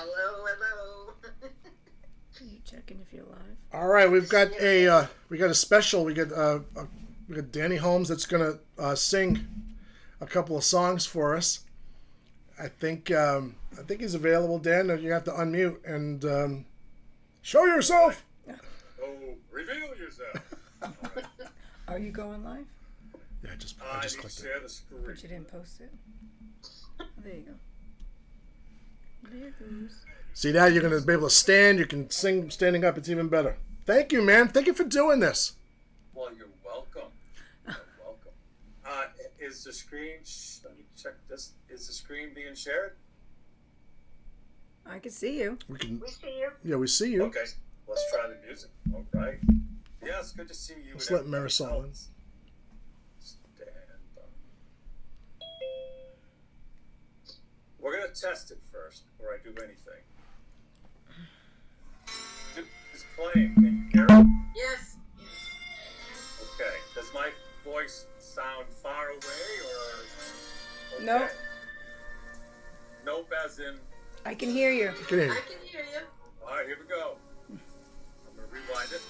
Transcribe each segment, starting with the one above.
Hello. Are you checking if you're live? All right, we got a special. We got Danny Holmes that's gonna sing a couple of songs for us. I think he's available. Dan, you have to unmute and show yourself. Oh, reveal yourself. Right. Are you going live? Yeah, I just clicked share it. the screen. But you didn't post it. There you go. There it goes. See, now you're gonna be able to stand. You can sing standing up. It's even better. Thank you, man. Thank you for doing this. Well, you're welcome. You're welcome. Is the screen? Let me check this. Is the screen being shared? I can see you. We see you. Yeah, we see you. Okay, let's try the music. All right. Yeah, it's good to see you. Let's let Marisol in. Stand up. We're gonna test it first before I do anything. It's playing. Can you hear it? Yes. Okay. Does my voice sound far away or? Okay. No. Nope, as in. I can hear you. I can hear you. I can hear you. All right, here we go. I'm gonna rewind it.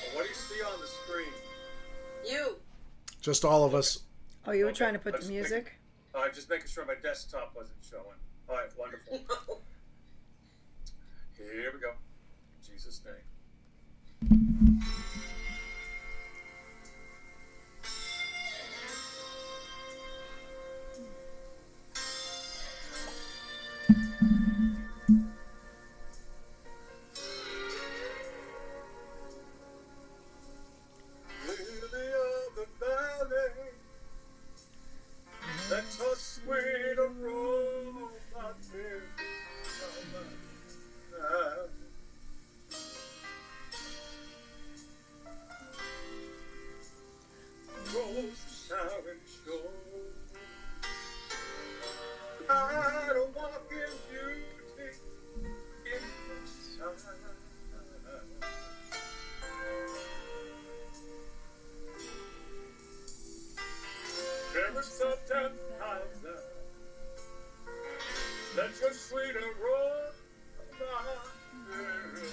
Well, what do you see on the screen? You. Just all of us. Oh, you were Okay, trying to put let's the music? Just making sure my desktop wasn't showing. All right, wonderful. No. Here we go. In Jesus' name. Lily of the valley, let your sweet aroma fill my life. Rose Sharon shore, I don't walk in beauty in the sun. Parents of 10,000, let your sweet aroma fill.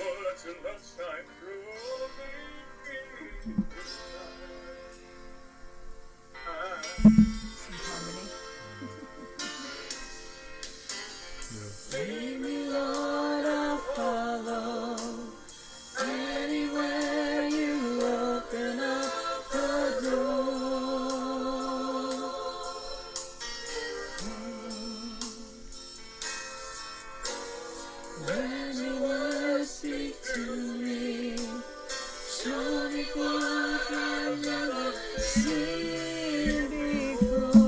Oh, let your love shine through me. Some harmony. Lead me, Lord, I'll follow. Anywhere you open up the door. When your words speak to me, show me what I've never seen before.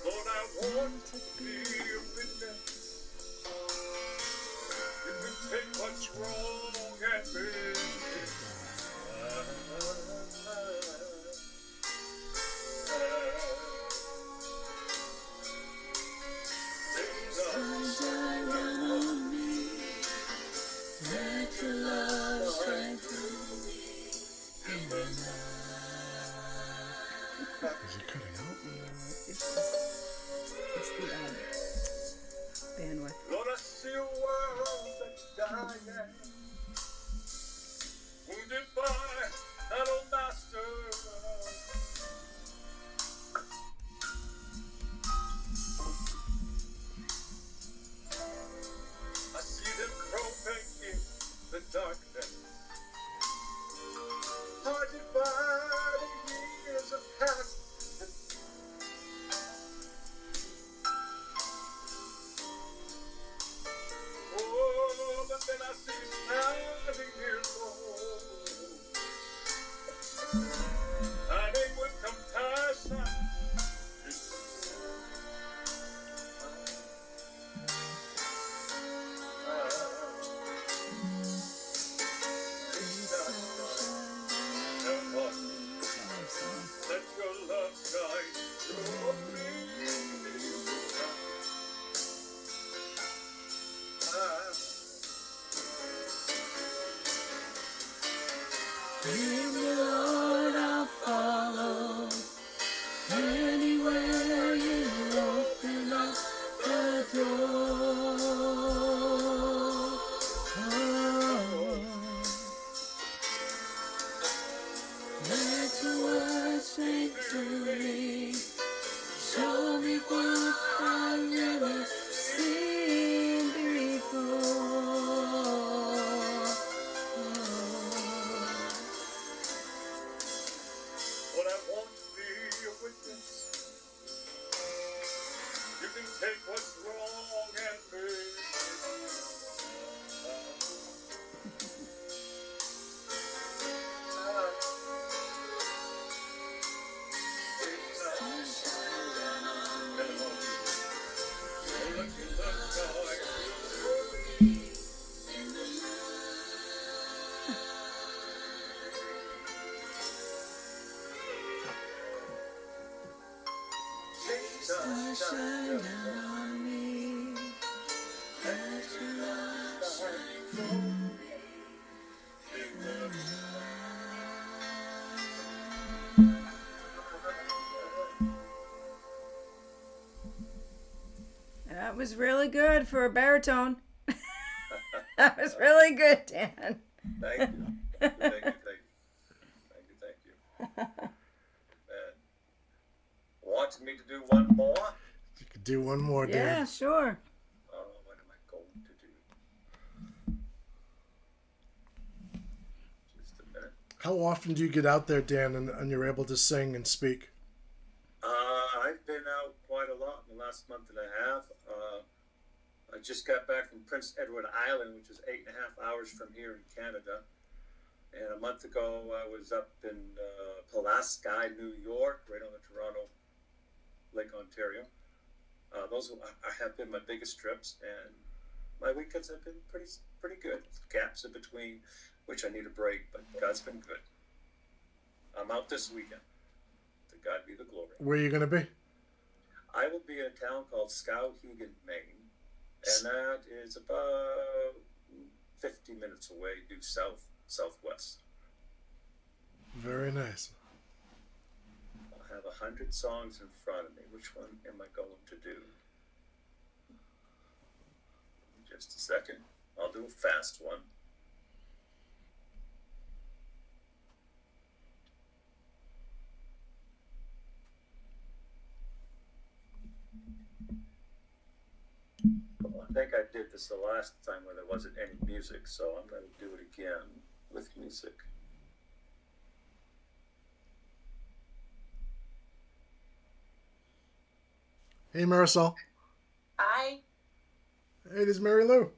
Lord, I want to be a witness. You can take what's wrong and bend it. Sunshine down on me, let your love strengthen me in the night. Is it cutting out? It's the bandwidth. Lord, I see a world that's dying, wounded by an old master. I see them groping in the darkness, haunted by the years of past. Oh, but then I see I want to be a witness. You can take what's wrong and make Shine down on me. Let your love shine through me. In the That was really good for a baritone. That was really good, Dan. Thank you. Thank you. And wanted me to do one more? You could do one more, Dan. Yeah, sure. Oh, what am I going to do? Just a minute. How often do you get out there, Dan, and you're able to sing and speak? I've been out quite a lot in the last month and a half. I just got back from Prince Edward Island, which is 8.5 hours from here in Canada. And a month ago, I was up in Pulaski, New York, right on the Toronto Lake Ontario. Those have been my biggest trips, and my weekends have been pretty good. Gaps in between, which I need a break, but God's been good. I'm out this weekend. To God be the glory. Where are you going to be? I will be in a town called Skowhegan, Maine, and that is about 50 minutes away due southwest. Very nice. I'll have 100 songs in front of me. Which one am I going to do? Just a second. I'll do a fast one. Well, I think I did this the last time where there wasn't any music, so I'm going to do it again with music. Hey, Marisol. Hi. Hey, this is Mary Lou.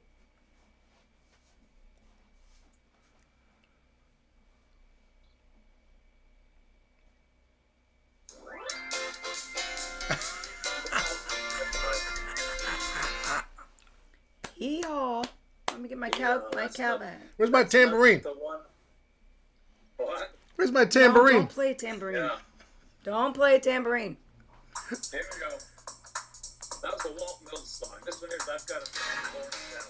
Hee-haw. Let me get my cow bag. Where's my That's not tambourine? the one. What? Where's my No, tambourine? don't play tambourine. Yeah. Don't play tambourine. Here we go. That was a Walt Mills song. This one is I've Got a Song Going Down.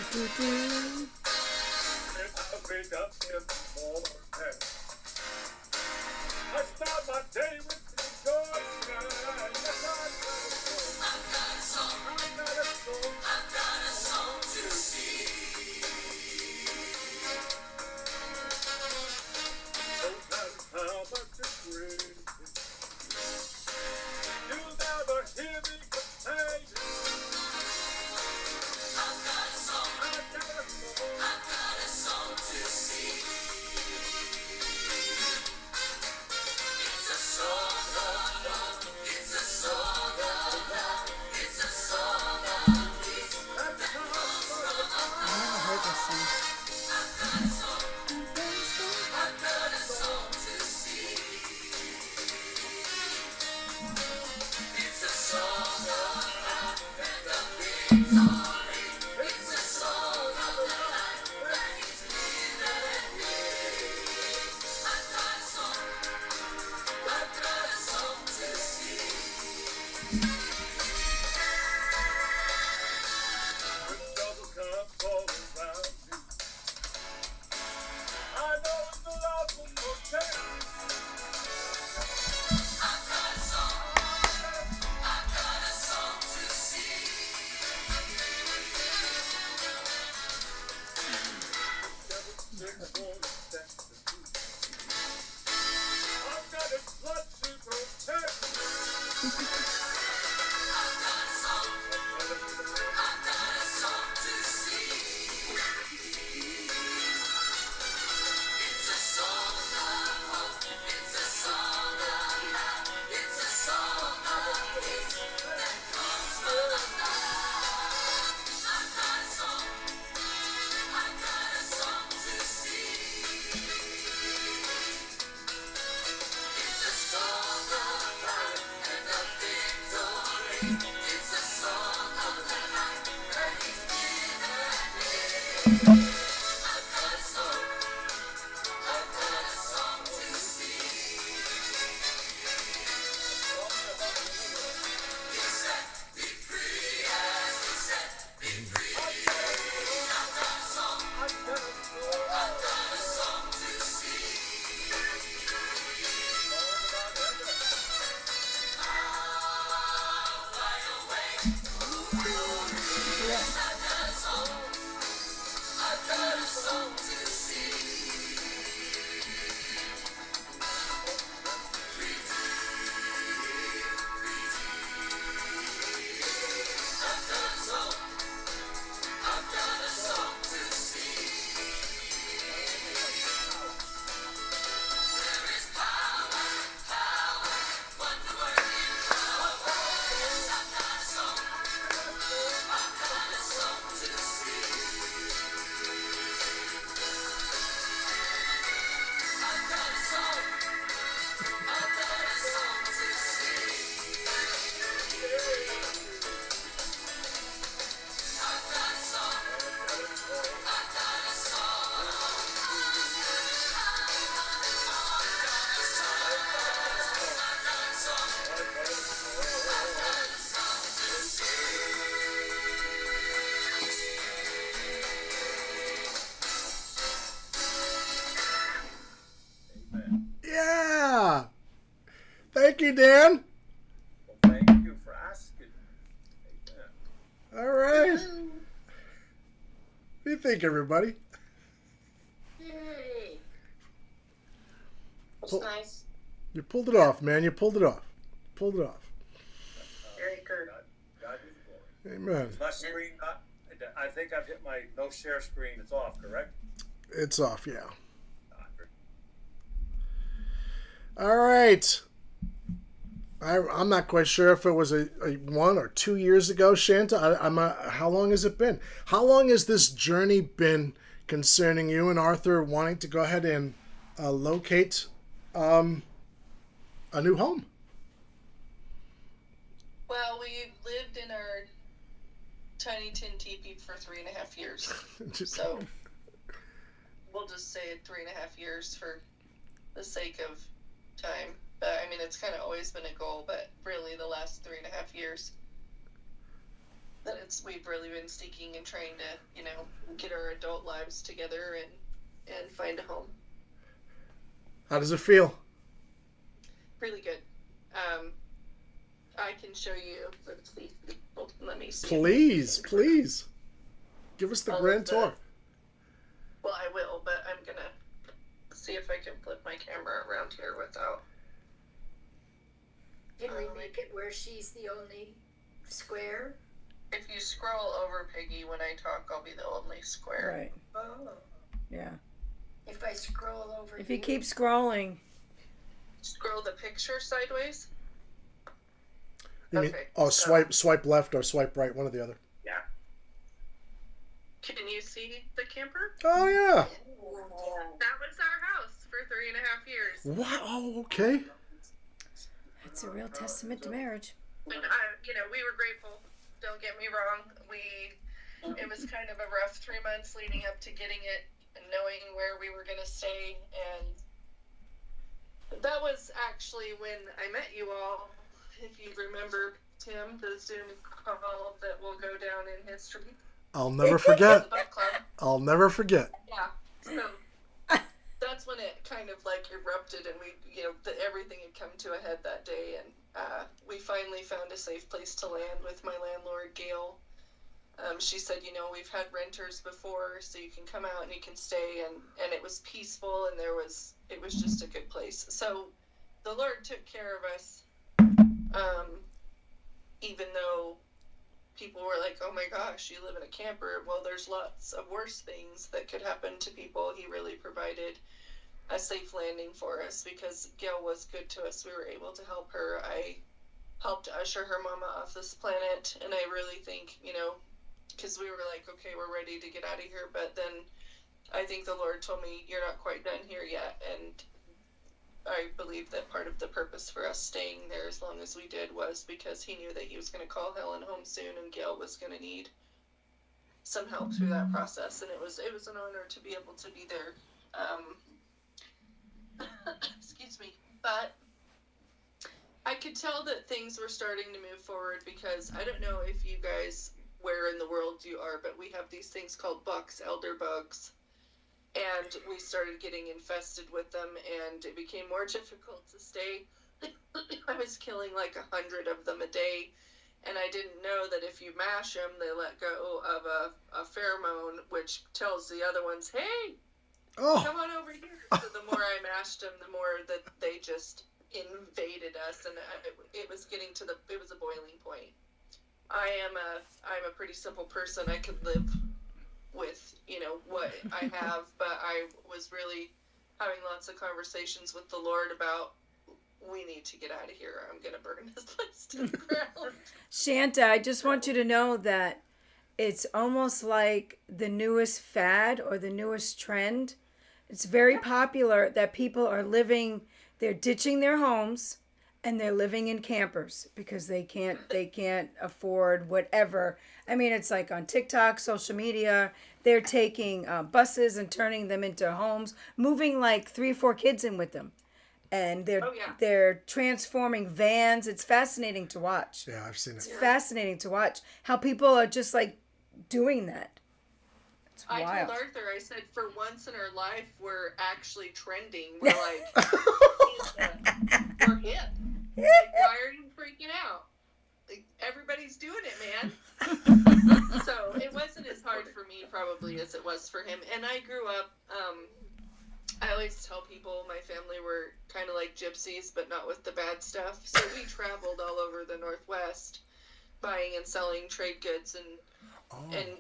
If I wake up in the morning, I start my day with rejoicing. Yes, I've got a song. I've got a song. I've got a song to sing. No matter how much it rains, you'll never hear me complaining. I've got a song. I've got a song. I've got a song to sing. It's a song of love. It's a song of love. It's a song of peace. That's the song of the I never heard this song. I've got a song. I've got a song to sing. Yeah. Thank you, Dan. Well, thank you for asking. Amen. All right. What do you think, everybody? Yay. That's Pull- nice. You pulled it off, man. You pulled it off. Pulled it off. Very good. God is glory. Amen. Is my screen not? I think I've hit my no share screen. It's off, correct? It's off, yeah. Ah, great. All right. I'm not quite sure if it was a 1 or 2 years ago, Shanta. How long has it been? How long has this journey been concerning you and Arthur wanting to go ahead and locate a new home? Well, we lived in our tiny tin teepee for 3.5 years. So we'll just say 3.5 years for the sake of time. But I mean, it's kind of always been a goal, but really the last 3.5 years that we've really been seeking and trying to, get our adult lives together and find a home. How does it feel? Really good. I can show you. Let me see. Please. Give us the grand tour. Well, I will, but I'm gonna see if I can flip my camera around here without. Can we make it where she's the only square? If you scroll over, Peggy, when I talk, I'll be the only square. Right. Oh. Yeah. If I scroll over If you here. keep scrolling. Scroll the picture sideways. You mean, Okay, swipe left or swipe right, one or the other. Yeah. Can you see the camper? Oh, yeah. That was our house for 3.5 years. Wow. Oh, okay. It's a real testament to marriage. And we were grateful. Don't get me wrong. It was kind of a rough 3 months leading up to getting it and knowing where we were gonna stay. And that was actually when I met you all. If you remember, Tim, the Zoom call that will go down in history. I'll never forget. The book club. I'll never forget. Yeah. So that's when it kind of erupted, and we, everything had come to a head that day, and we finally found a safe place to land with my landlord, Gail. She said, we've had renters before, so you can come out and you can stay, and it was peaceful, and it was just a good place. So the Lord took care of us Even though people were like, oh my gosh, you live in a camper. Well, there's lots of worse things that could happen to people. He really provided a safe landing for us because Gail was good to us. We were able to help her. I helped usher her mama off this planet, and I really think, because we were like, okay, we're ready to get out of here, but then I think the Lord told me, you're not quite done here yet, and I believe that part of the purpose for us staying there as long as we did was because he knew that he was going to call Helen home soon, and Gail was going to need some help through that process, and it was an honor to be able to be there. Excuse me, but I could tell that things were starting to move forward because I don't know if you guys, where in the world you are, but we have these things called bucks, elder bugs, and we started getting infested with them, and it became more difficult to stay. I was killing like 100 of them a day, and I didn't know that if you mash them, they let go of a pheromone, which tells the other ones, hey, come on over here. So the more I mashed them, the more that they just invaded us, and it was getting it was a boiling point. I'm a pretty simple person. I could live with, what I have, but I was really having lots of conversations with the Lord about, we need to get out of here. I'm going to burn this place to the ground. Shanta, I just want you to know that it's almost like the newest fad or the newest trend. It's very popular that people are they're ditching their homes and they're living in campers because they can't afford whatever. I mean, it's like on TikTok, social media, they're taking buses and turning them into homes, moving like 3 or 4 kids in with them. And they're transforming vans. It's fascinating to watch. Yeah, I've seen it. It's fascinating to watch how people are just like doing that. It's wild. I told Arthur, I said, for once in our life, we're actually trending. We're like, we're hip. Like, why are you freaking out? Like, everybody's doing it, man. So it wasn't as hard for me probably as it was for him. And I grew up, I always tell people my family were kind of like gypsies, but not with the bad stuff. So we traveled all over the Northwest, buying and selling trade goods and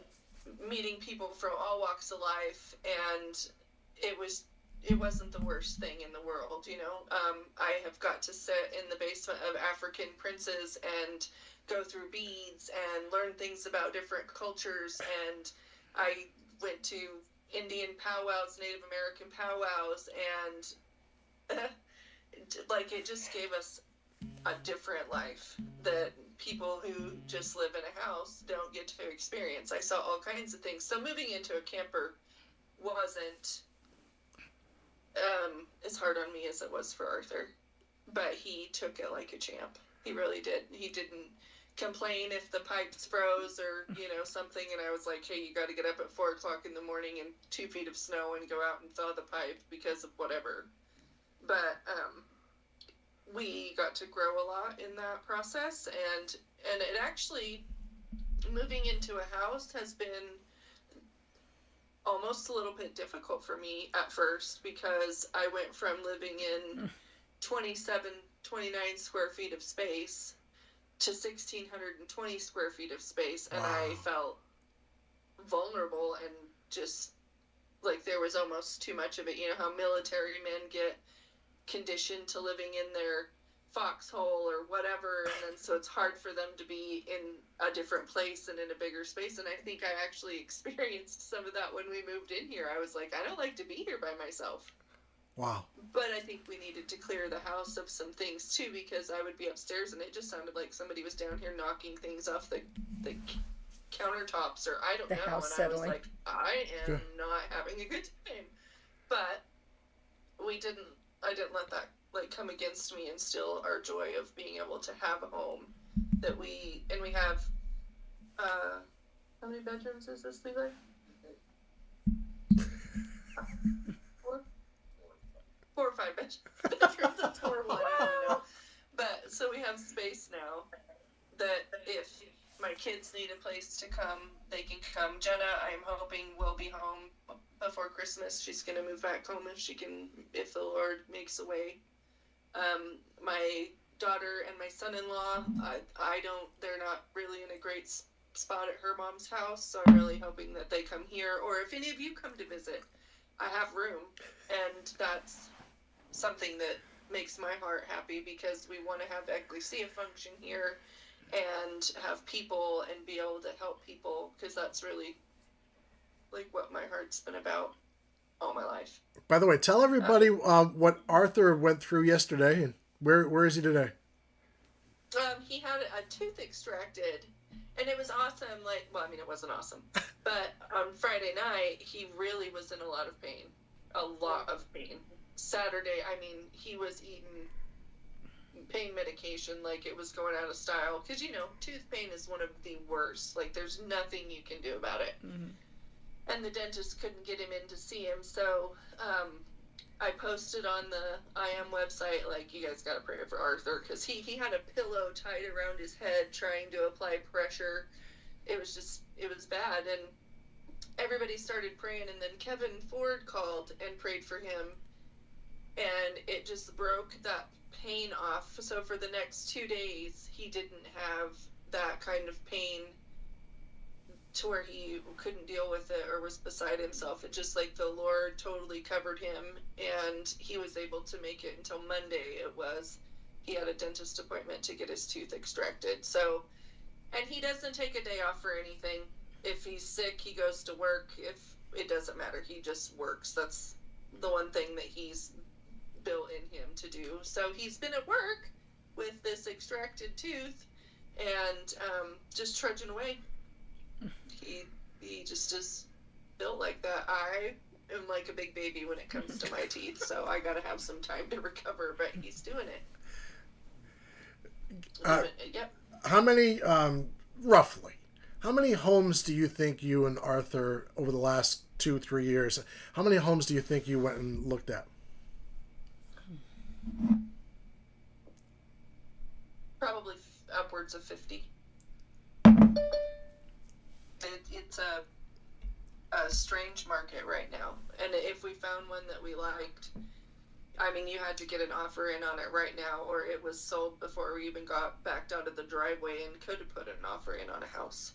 meeting people from all walks of life. And it wasn't the worst thing in the world, I have got to sit in the basement of African princes and go through beads and learn things about different cultures. And I went to Indian powwows, Native American powwows, and it just gave us a different life that people who just live in a house don't get to experience. I saw all kinds of things. So moving into a camper wasn't as hard on me as it was for Arthur, but he took it like a champ. He really did. He didn't complain if the pipes froze or something, and I was like, hey, you got to get up at 4:00 in the morning in 2 feet of snow and go out and thaw the pipe because of whatever. But we got to grow a lot in that process, and it actually, moving into a house has been almost a little bit difficult for me at first, because I went from living in 29 square feet of space to 1,620 square feet of space, and I felt vulnerable and just like there was almost too much of it. You know how military men get conditioned to living in their foxhole or whatever, and then so it's hard for them to be in a different place and in a bigger space. And I think I actually experienced some of that when we moved in here. I was like, I don't like to be here by myself. Wow. But I think we needed to clear the house of some things too, because I would be upstairs and it just sounded like somebody was down here knocking things off the countertops, or I don't know. And settling. I was like, I am not having a good time. But I didn't let that come against me and steal our joy of being able to have a home that we have. How many bedrooms is this, Levi? 4 or 5 bedrooms. That's horrible. I don't even know. But so we have space now that if my kids need a place to come, they can come. Jenna, I'm hoping, will be home before Christmas. She's gonna move back home if the Lord makes a way. My daughter and my son-in-law, they're not really in a great spot at her mom's house, so I'm really hoping that they come here, or if any of you come to visit, I have room, and that's something that makes my heart happy, because we want to have ecclesia function here and have people and be able to help people, because that's really like what my heart's been about all my life. By the way, tell everybody what Arthur went through yesterday, and where is he today? He had a tooth extracted, and it was awesome. Like, well, I mean, it wasn't awesome, but on Friday night, he really was in a lot of pain. A lot of pain. Saturday, I mean, he was eating pain medication like it was going out of style. Because, you know, tooth pain is one of the worst. Like, there's nothing you can do about it. Mm-hmm. And the dentist couldn't get him in to see him, so I posted on the I.A.M website, like, you guys gotta pray for Arthur, because he had a pillow tied around his head trying to apply pressure. It was bad, and everybody started praying, and then Kevin Ford called and prayed for him, and it just broke that pain off. So for the next 2 days, he didn't have that kind of pain to where he couldn't deal with it or was beside himself. It just, like, the Lord totally covered him, and he was able to make it until Monday. He had a dentist appointment to get his tooth extracted. So, and he doesn't take a day off for anything. If he's sick, he goes to work. If it doesn't matter, he just works. That's the one thing that he's built in him to do. So he's been at work with this extracted tooth and just trudging away. He just is built like that. I am like a big baby when it comes to my teeth, so I gotta have some time to recover, but he's doing it. Yep. How many, roughly, how many homes do you think you and Arthur, over the last 2-3 years, how many homes do you think you went and looked at? Probably upwards of 50. It's a strange market right now, and if we found one that we liked, I mean, you had to get an offer in on it right now, or it was sold before we even got backed out of the driveway and could have put an offer in on a house.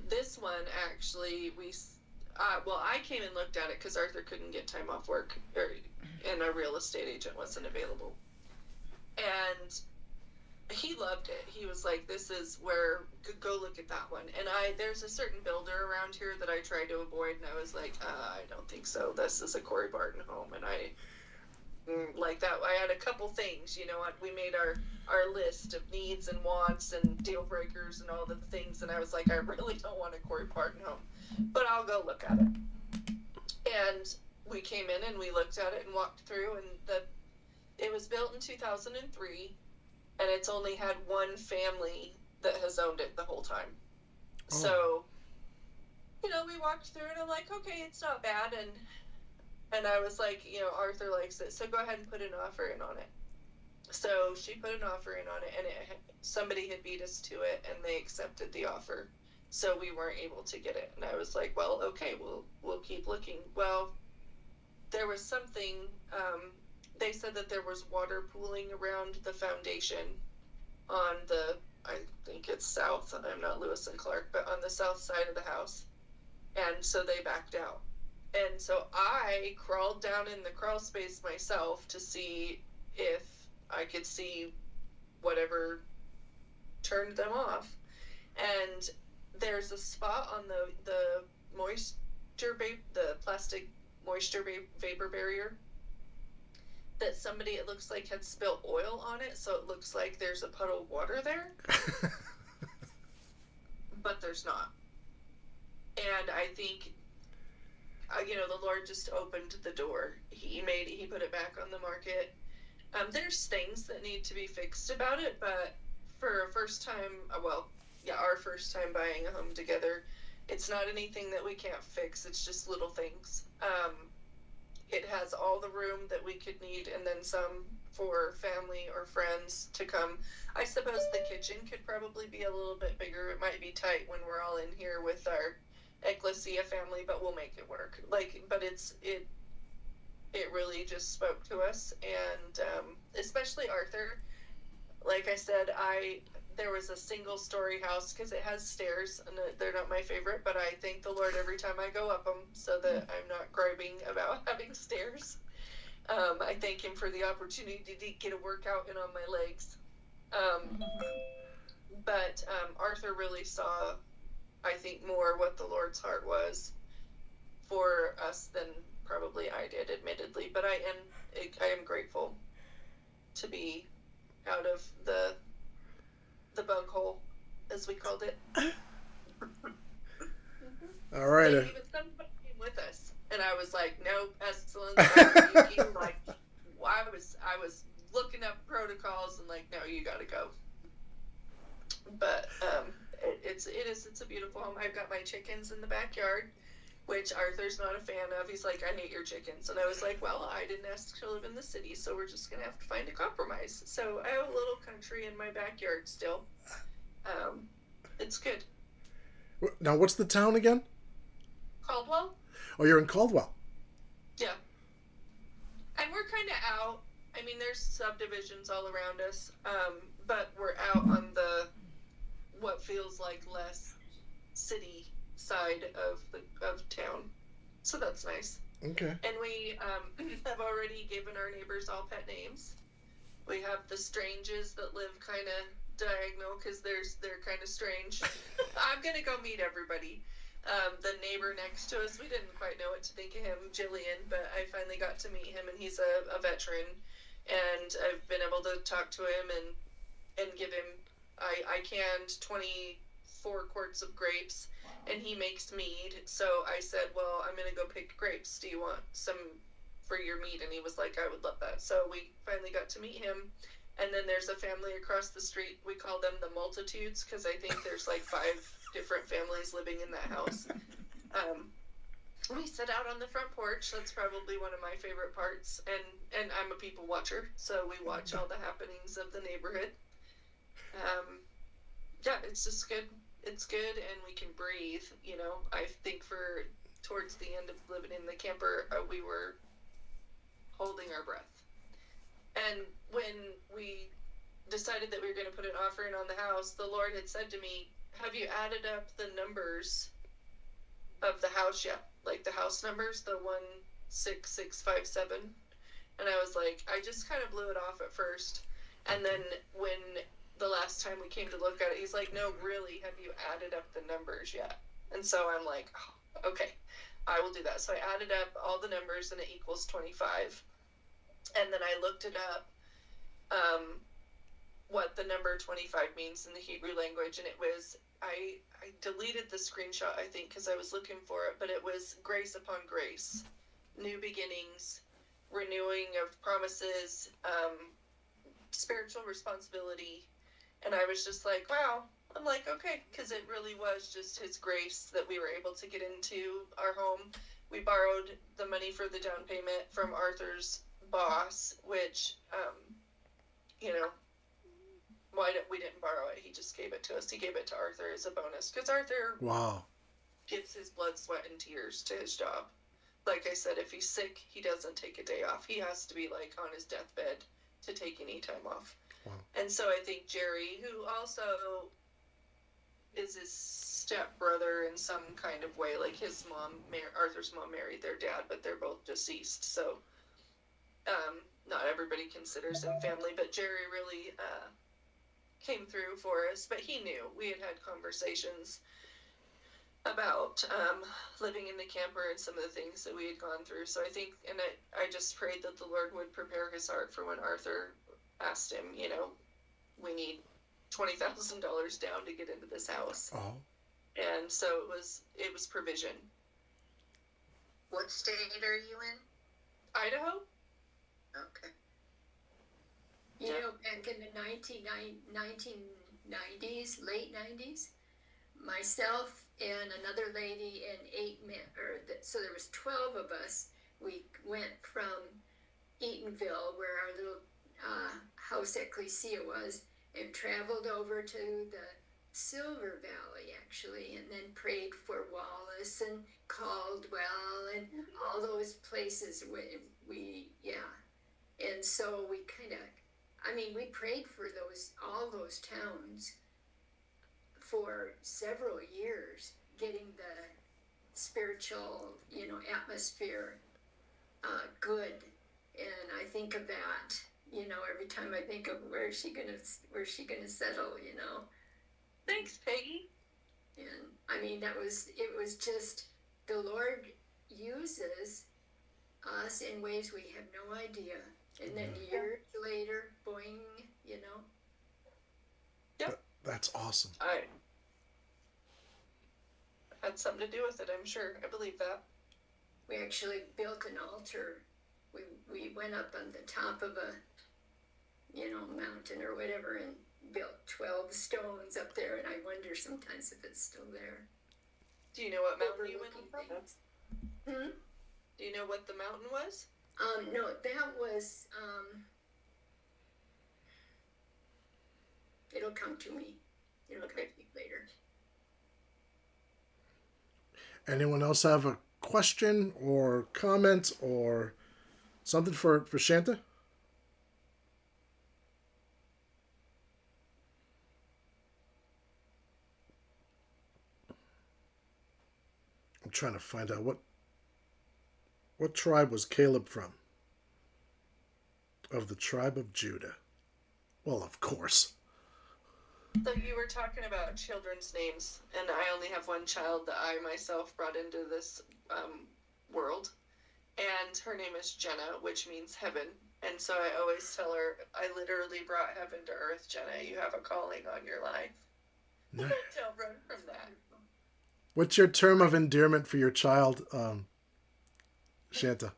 This one, actually, I came and looked at it because Arthur couldn't get time off work, and a real estate agent wasn't available. And he loved it. He was like, this is where, go look at that one. And there's a certain builder around here that I try to avoid, and I was like, I don't think so. This is a Corey Barton home, and like that. I had a couple things, you know, we made our list of needs and wants and deal breakers and all the things, and I was like, I really don't want a Corey Barton home, but I'll go look at it. And we came in and we looked at it and walked through, and it was built in 2003. And it's only had one family that has owned it the whole time. Oh. So, you know, we walked through and I'm like, okay, it's not bad. And I was like, you know, Arthur likes it, so go ahead and put an offer in on it. So she put an offer in on it, and somebody had beat us to it, and they accepted the offer. So we weren't able to get it. And I was like, well, okay, we'll keep looking. Well, there was something... they said that there was water pooling around the foundation on I think it's south, I'm not Lewis and Clark, but on the south side of the house. And so they backed out. And so I crawled down in the crawl space myself to see if I could see whatever turned them off. And there's a spot on the the plastic moisture vapor barrier that somebody, it looks like, had spilled oil on it, so it looks like there's a puddle of water there. But there's not. And I think, you know, the Lord just opened the door. He put it back on the market. There's things that need to be fixed about it, but for a first time, our first time buying a home together, it's not anything that we can't fix. It's just little things. It has all the room that we could need, and then some for family or friends to come. I suppose the kitchen could probably be a little bit bigger. It might be tight when we're all in here with our ecclesia family, but we'll make it work. But it really just spoke to us, and especially especially Arthur. Like I said, there was a single story house because it has stairs, and they're not my favorite, but I thank the Lord every time I go up them so that I'm not griping about having stairs. I thank Him for the opportunity to get a workout in on my legs. But Arthur really saw, I think, more what the Lord's heart was for us than probably I did, admittedly. But I am grateful to be out of the bug hole, as we called it. All right. And even somebody came with us, and I was like, "No pestilence." Like, I was looking up protocols and like, "No, you got to go." But it's a beautiful home. I've got my chickens in the backyard, which Arthur's not a fan of. He's like, "I hate your chickens," and I was like, "Well, I didn't ask to live in the city, so we're just gonna have to find a compromise." So I have a little country in my backyard still. It's good. Now, what's the town again? Caldwell? Oh, you're in Caldwell. Yeah. And we're kind of out. I mean, there's subdivisions all around us, but we're out on the what feels like less city side of town. So that's nice. Okay. And we have already given our neighbors all pet names. We have the Stranges that live kind of diagonal because they're kind of strange. I'm gonna go meet everybody. The neighbor next to us, we didn't quite know what to think of him, Jillian, but I finally got to meet him, and he's a veteran, and I've been able to talk to him and give him. I canned 24 quarts of grapes, and he makes mead. So I said, "Well, I'm gonna go pick grapes. Do you want some for your mead?" And he was like, "I would love that." So we finally got to meet him. And then there's a family across the street. We call them the Multitudes because I think there's like 5 different families living in that house. We sit out on the front porch. That's probably one of my favorite parts. And I'm a people watcher, so we watch all the happenings of the neighborhood. Yeah, it's just good. It's good, and we can breathe. You know, I think for towards the end of living in the camper, we were holding our breath. And when we decided that we were going to put an offering on the house, the Lord had said to me, "Have you added up the numbers of the house yet? Like the house numbers, the 16657?" And I was like, I just kind of blew it off at first. And then when the last time we came to look at it, he's like, "No, really, have you added up the numbers yet?" And so I'm like, oh, okay, I will do that. So I added up all the numbers, and it equals 25. And then I looked it up, what the number 25 means in the Hebrew language, and it was, I deleted the screenshot, I think, because I was looking for it, but it was grace upon grace, new beginnings, renewing of promises, spiritual responsibility, and I was just like, wow. I'm like, okay, because it really was just His grace that we were able to get into our home. We borrowed the money for the down payment from Arthur's boss, which, you know, we didn't borrow it. He just gave it to us. He gave it to Arthur as a bonus because Arthur gives his blood, sweat, and tears to his job. Like I said, if he's sick, he doesn't take a day off. He has to be like on his deathbed to take any time off. Wow. And so I think Jerry, who also is his stepbrother in some kind of way, like his mom, Arthur's mom married their dad, but they're both deceased. So not everybody considers him family, but Jerry really came through for us. But he knew. We had conversations about living in the camper and some of the things that we had gone through. So I think, and I just prayed that the Lord would prepare his heart for when Arthur asked him, you know, we need $20,000 down to get into this house. Oh. And so it was provision. What state are you in? Idaho? Okay. You know, back in the 1990s, late 90s, myself and another lady and 8 men, so there was 12 of us. We went from Eatonville, where our little house at Ecclesia was, and traveled over to the Silver Valley, actually, and then prayed for Wallace and Caldwell and all those places. And so we kind of, I mean, we prayed for all those towns for several years, getting the spiritual, atmosphere good. And I think of that, every time I think of where's she gonna settle, Thanks, Peggy. And I mean, it was just the Lord uses us in ways we have no idea. And then years later, boing, That's awesome. I had something to do with it, I'm sure. I believe that. We actually built an altar. We went up on the top of a, mountain or whatever and built 12 stones up there. And I wonder sometimes if it's still there. Do you know what mountain you went Overlooking from? things. Do you know what the mountain was? No, that was, it'll come to me. It'll come to me later. Anyone else have a question or comment or something for Shanta? I'm trying to find out what tribe was Caleb from? Of the tribe of Judah. Well, of course. So you were talking about children's names, and I only have one child that I myself brought into this world, and her name is Jenna, which means heaven. And so I always tell her, I literally brought heaven to earth, Jenna. You have a calling on your life. Nice. Don't run from that. What's your term of endearment for your child, Shanta?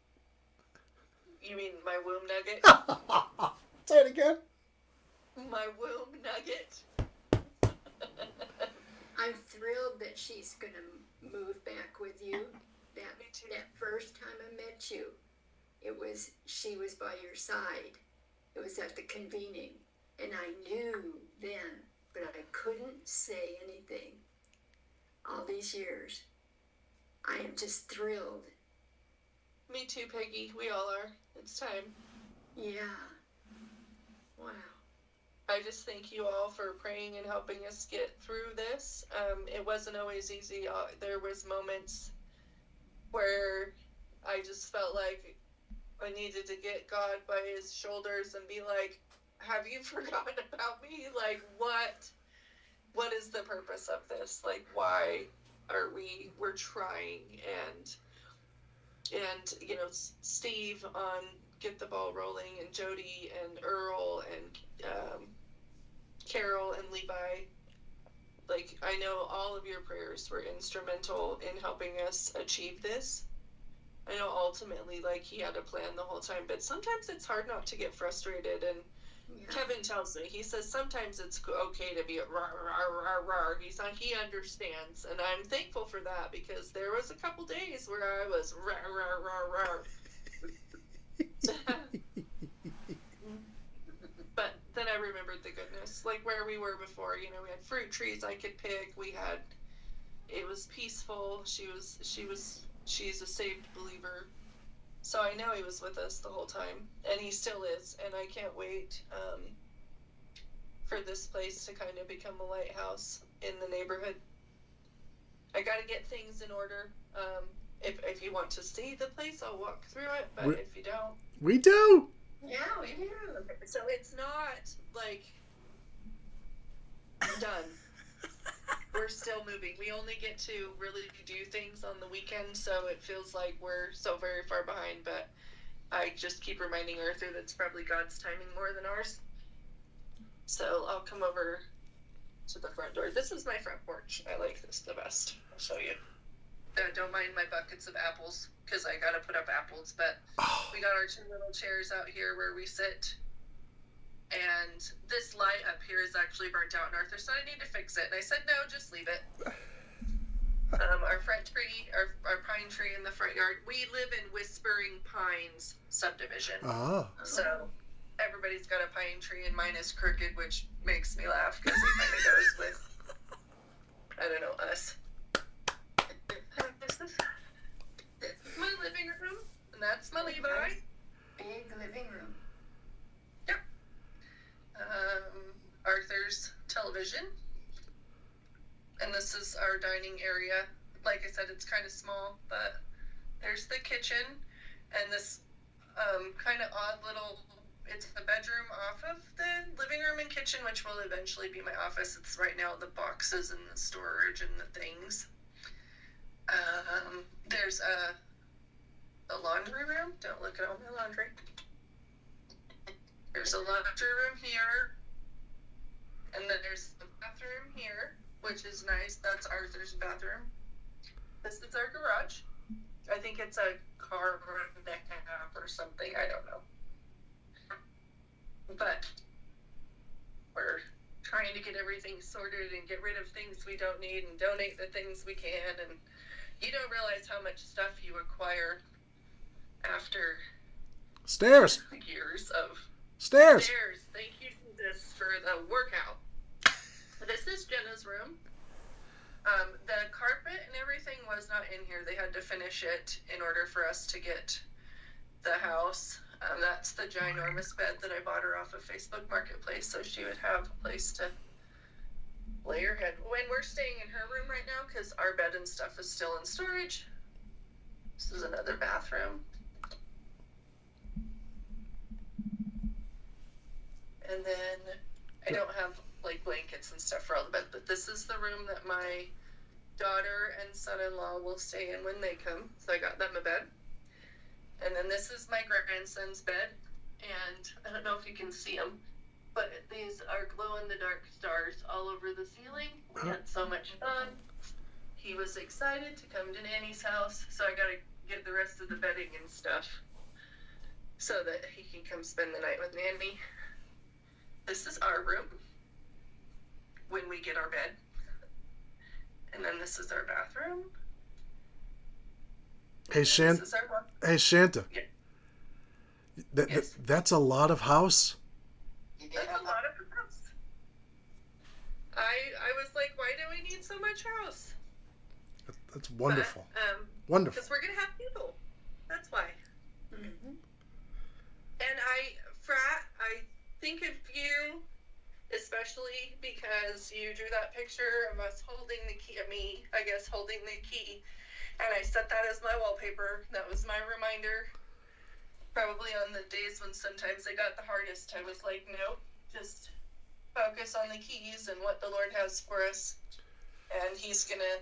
You mean my womb nugget? Say it again. My womb nugget. I'm thrilled that she's going to move back with you. Me too. That first time I met you, she was by your side. It was at the convening. And I knew then, but I couldn't say anything all these years. I am just thrilled. Me too, Peggy. We all are. It's time. Yeah. Wow. I just thank you all for praying and helping us get through this. It wasn't always easy. There was moments where I just felt like I needed to get God by his shoulders and be like, have you forgotten about me? Like, what is the purpose of this? Like, why are we're trying, and Steve on Get the Ball Rolling, and Jody and Earl and Carol and Levi. Like, I know all of your prayers were instrumental in helping us achieve this. I know ultimately, like, he had a plan the whole time, but sometimes it's hard not to get frustrated. And Yeah. Kevin tells me, he says sometimes it's okay to be a rah, rah, rah, rah. He understands, and I'm thankful for that, because there was a couple days where I was rah, rah, rah, rah. But then I remembered the goodness, like where we were before. We had fruit trees I could pick. It was peaceful. She's a saved believer. So I know he was with us the whole time, and he still is, and I can't wait for this place to kind of become a lighthouse in the neighborhood. I got to get things in order. If you want to see the place, I'll walk through it, but if you don't... We do! Yeah, we do. So it's not, like, done. We're still moving. We only get to really do things on the weekend, so it feels like we're so very far behind, but I just keep reminding Arthur that's probably God's timing more than ours. So I'll come over to the front door. This is my front porch. I like this the best. I'll show you. Don't mind my buckets of apples, because I gotta put up apples, but we got our 2 little chairs out here where we sit. And this light up here is actually burnt out, and Arthur said I need to fix it. And I said, no, just leave it. Our front tree, our pine tree in the front yard, we live in Whispering Pines subdivision. So everybody's got a pine tree, and mine is crooked, which makes me laugh because it kind of goes with, I don't know, us. This is my living room, and that's my Levi. Big living room. television. And this is our dining area. Like I said, it's kind of small, but there's the kitchen and this kind of odd little, it's the bedroom off of the living room and kitchen, which will eventually be my office. It's right now the boxes and the storage and the things. There's a laundry room. Don't look at all my laundry. There's a laundry room here. And then there's the bathroom here, which is nice. That's Arthur's bathroom. This is our garage. I think it's a car neck or something. I don't know. But we're trying to get everything sorted and get rid of things we don't need and donate the things we can. And you don't realize how much stuff you acquire after Stairs. years of Stairs. stairs. Thank you, Jesus, for the workout. This is Jenna's room. The carpet and everything was not in here. They had to finish it in order for us to get the house. That's the ginormous bed that I bought her off of Facebook Marketplace, so she would have a place to lay her head. When we're staying in her room right now, because our bed and stuff is still in storage. This is another bathroom. And then I don't have like blankets and stuff for all the bed, but this is the room that my daughter and son-in-law will stay in when they come. So I got them a bed. And then this is my grandson's bed. And I don't know if you can see them, but these are glow-in-the-dark stars all over the ceiling. We had so much fun. He was excited to come to Nanny's house, so I got to get the rest of the bedding and stuff so that he can come spend the night with Nanny. This is our room when we get our bed. And then this is our bathroom. Hey, Shanta. This is our Hey, Shanta. Yeah. Yes. That's a lot of house. That's a lot of house. I was like, why do we need so much house? That's wonderful. But, Wonderful. because we're gonna have people. That's why. Mm-hmm. And I think of you, especially because you drew that picture of us holding the key, of me, I guess, holding the key. And I set that as my wallpaper. That was my reminder. Probably on the days when sometimes they got the hardest, I was like, nope, just focus on the keys and what the Lord has for us. And He's going to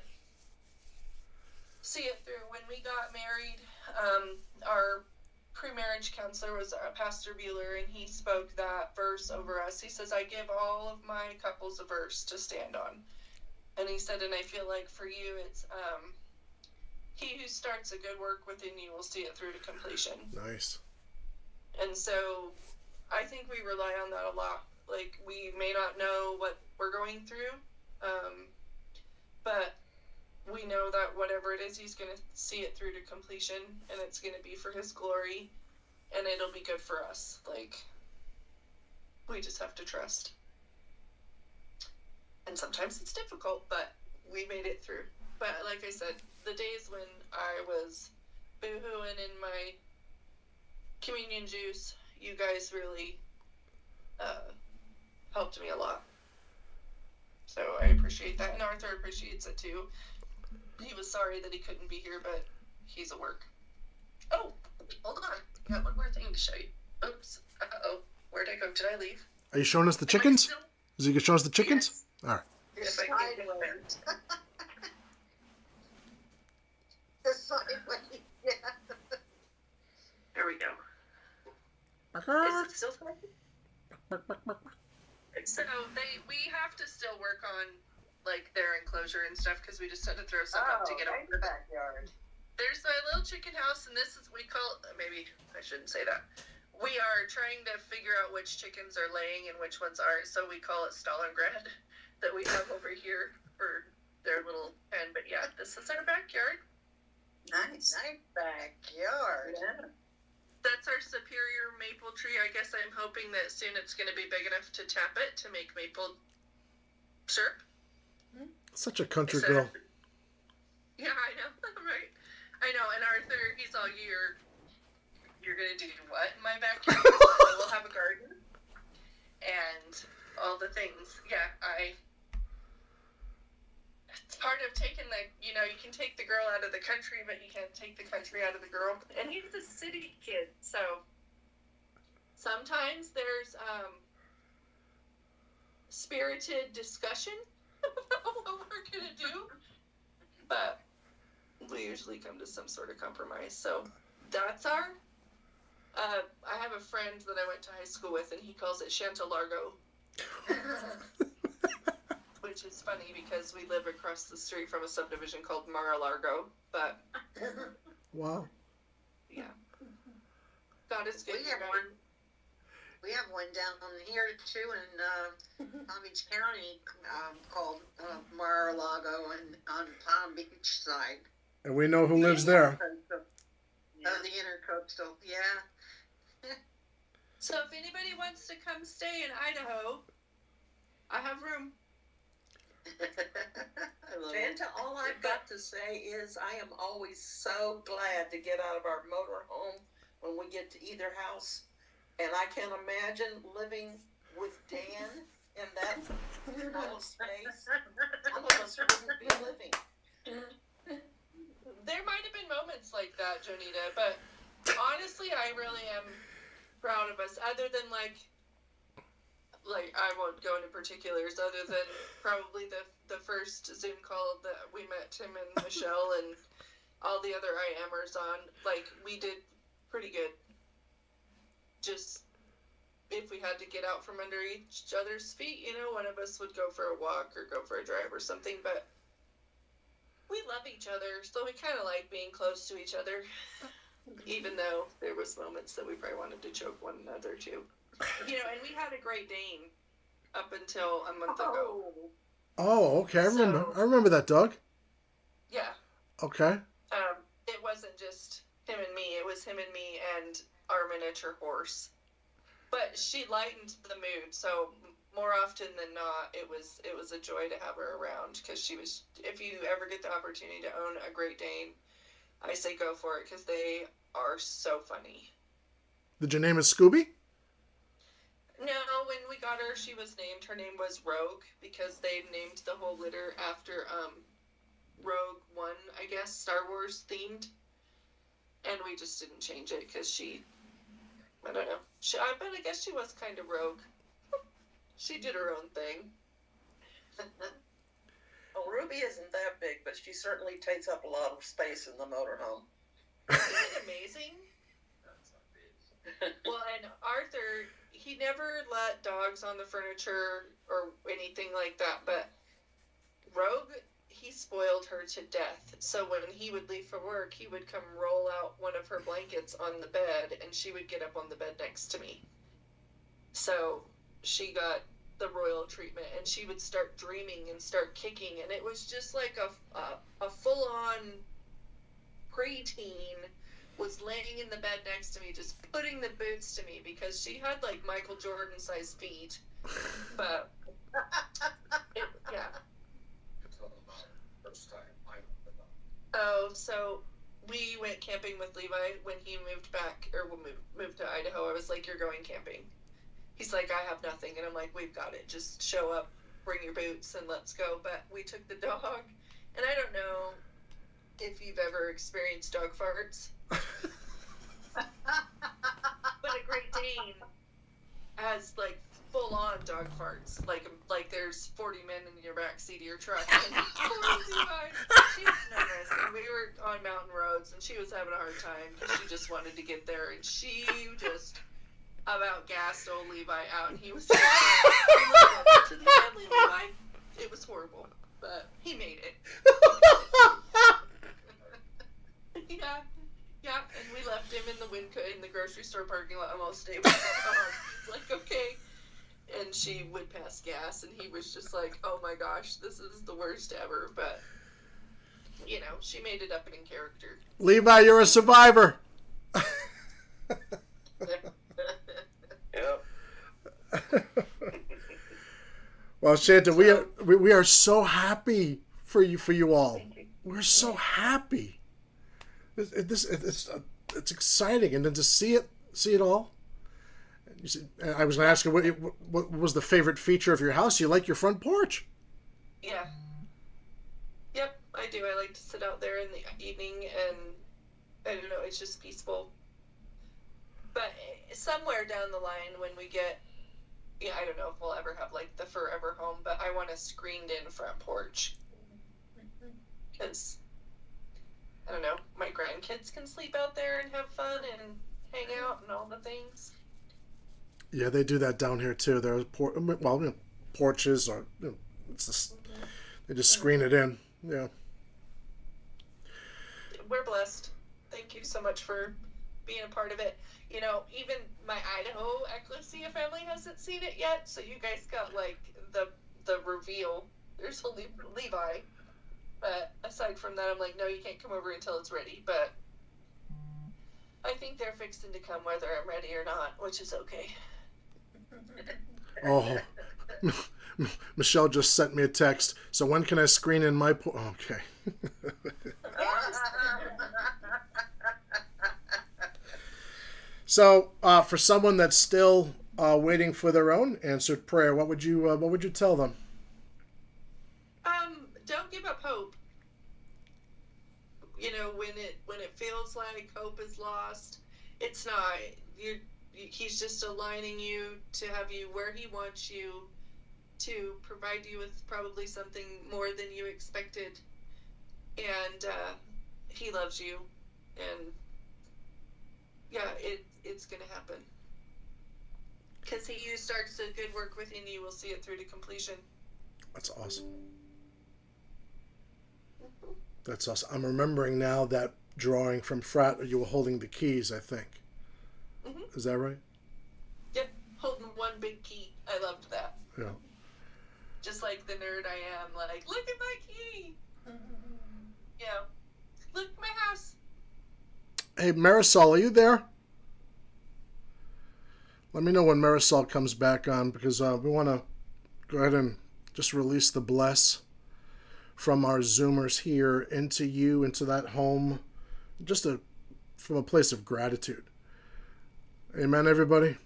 see it through. When we got married, our pre-marriage counselor was Pastor Bueller, and he spoke that verse over us. He says, I give all of my couples a verse to stand on. And he said, and I feel like for you, it's, he who starts a good work within you will see it through to completion. Nice. And so I think we rely on that a lot. Like, we may not know what we're going through, but we know that whatever it is, He's going to see it through to completion, and it's going to be for His glory, and it'll be good for us. Like, we just have to trust. And sometimes it's difficult, but we made it through. But like I said, the days when I was boo-hooing in my communion juice, you guys really helped me a lot. So I appreciate that, and Arthur appreciates it too. He was sorry that he couldn't be here, but he's at work. Oh, hold on. I got one more thing to show you. Oops. Uh-oh. Where'd I go? Did I leave? Are you showing us the chickens? Is he going to show us the chickens? Yes. All right. If I can get there. The sideway, yeah. There we go. Is it still talking? So we have to still work on like their enclosure and stuff because we just had to throw stuff up to get right in over. the backyard. There's a little chicken house, and this is, we call, maybe I shouldn't say that. We are trying to figure out which chickens are laying and which ones aren't, so we call it Stalingrad that we have over here for their little pen. But yeah, this is our backyard. Nice backyard. Yeah. That's our superior maple tree. I guess I'm hoping that soon it's going to be big enough to tap it to make maple syrup. Such a country So- girl. Yeah, I know, right? I know, and Arthur, he's all, you're going to do what in my backyard? We'll have a garden and all the things. Yeah, part of taking you can take the girl out of the country, but you can't take the country out of the girl. And he's a city kid, so sometimes there's spirited discussion about what we're gonna do, but we usually come to some sort of compromise. So that's our. I have a friend that I went to high school with, and he calls it Chantelargo. Which is funny because we live across the street from a subdivision called Mar-a-Largo, but Wow. yeah, God is good. We have one down here too in Palm Beach County called Mar-a-Lago and on Palm Beach side. And we know who lives there. The intercoastal, yeah. So if anybody wants to come stay in Idaho, I have room. Janta, all I've got to say is I am always so glad to get out of our motor home when we get to either house. And I can imagine living with Dan in that little space. Some of us wouldn't be living. There might have been moments like that, Jonita, but honestly, I really am proud of us. Other than like I won't go into particulars, other than probably the first Zoom call that we met Tim and Michelle and all the other I.A.Mers on. Like, we did pretty good. Just if we had to get out from under each other's feet, one of us would go for a walk or go for a drive or something, but we love each other, so we kind of like being close to each other, even though there was moments that we probably wanted to choke one another too. And we had a Great Dane up until a month ago. Oh, okay. I remember that, Doug. Yeah. Okay. It wasn't just him and me. It was him and me and our miniature horse. But she lightened the mood, so more often than not, it was a joy to have her around, because she was. If you ever get the opportunity to own a Great Dane, I say go for it, because they are so funny. Did your name is Scooby? No, when we got her, she was named. Her name was Rogue, because they named the whole litter after Rogue One, I guess, Star Wars themed, and we just didn't change it because I don't know. I guess she was kind of rogue. She did her own thing. Well, Ruby isn't that big, but she certainly takes up a lot of space in the motorhome. Isn't it amazing? Well, and Arthur, he never let dogs on the furniture or anything like that, but Rogue, he spoiled her to death. So when he would leave for work, he would come roll out one of her blankets on the bed, and she would get up on the bed next to me. So she got the royal treatment, and she would start dreaming and start kicking, and it was just like a full-on preteen was laying in the bed next to me, just putting the boots to me, because she had like Michael Jordan sized feet. But yeah. Oh, so we went camping with Levi when he moved back, or moved to Idaho. I was like, "You're going camping." He's like, "I have nothing," and I'm like, "We've got it. Just show up, bring your boots, and let's go." But we took the dog, and I don't know if you've ever experienced dog farts. But a Great Dane has like full-on dog farts, like there's 40 men in your backseat of your truck. And she was nervous, and we were on mountain roads, and she was having a hard time because she just wanted to get there, and she just about gassed old Levi out, and he was to the family Levi. It was horrible, but he made it. Yeah, and we left him in the grocery store parking lot almost day. Like, okay. And she would pass gas, and he was just like, "Oh my gosh, this is the worst ever." But, she made it up in character. Levi, you're a survivor. Yep. Well, Shanta, we are so happy for you all. We're so happy. It's exciting, and then to see it all. I was going to ask you, what was the favorite feature of your house? You like your front porch? Yeah, I do. I like to sit out there in the evening, and I don't know, it's just peaceful. But somewhere down the line, when we get, yeah, I don't know if we'll ever have like the forever home, but I want a screened-in front porch because I don't know, my grandkids can sleep out there and have fun and hang out and all the things. Yeah, they do that down here too. There are porches or it's just, they just screen it in. Yeah. We're blessed. Thank you so much for being a part of it. You know, even my Idaho Ecclesia family hasn't seen it yet, so you guys got like the reveal. There's only Levi, but aside from that, I'm like, no, you can't come over until it's ready. But I think they're fixing to come whether I'm ready or not, which is okay. Oh, Michelle just sent me a text. So when can I screen in my okay. So for someone that's still waiting for their own answered prayer, what would you tell them? Don't give up hope. You know, when it feels like hope is lost, it's not. He's just aligning you to have you where he wants you, to provide you with probably something more than you expected, and he loves you, and yeah, it's gonna happen. Because he who starts a good work within you will see it through to completion. That's awesome. That's awesome. I'm remembering now that drawing from Frat. You were holding the keys, I think. Mm-hmm. Is that right? Yep, holding one big key. I loved that. Yeah. Just like the nerd I am, like, look at my key. Yeah. Look at my house. Hey, Marisol, are you there? Let me know when Marisol comes back on, because we want to go ahead and just release the bless from our Zoomers here into you, into that home, just from a place of gratitude. Amen, everybody?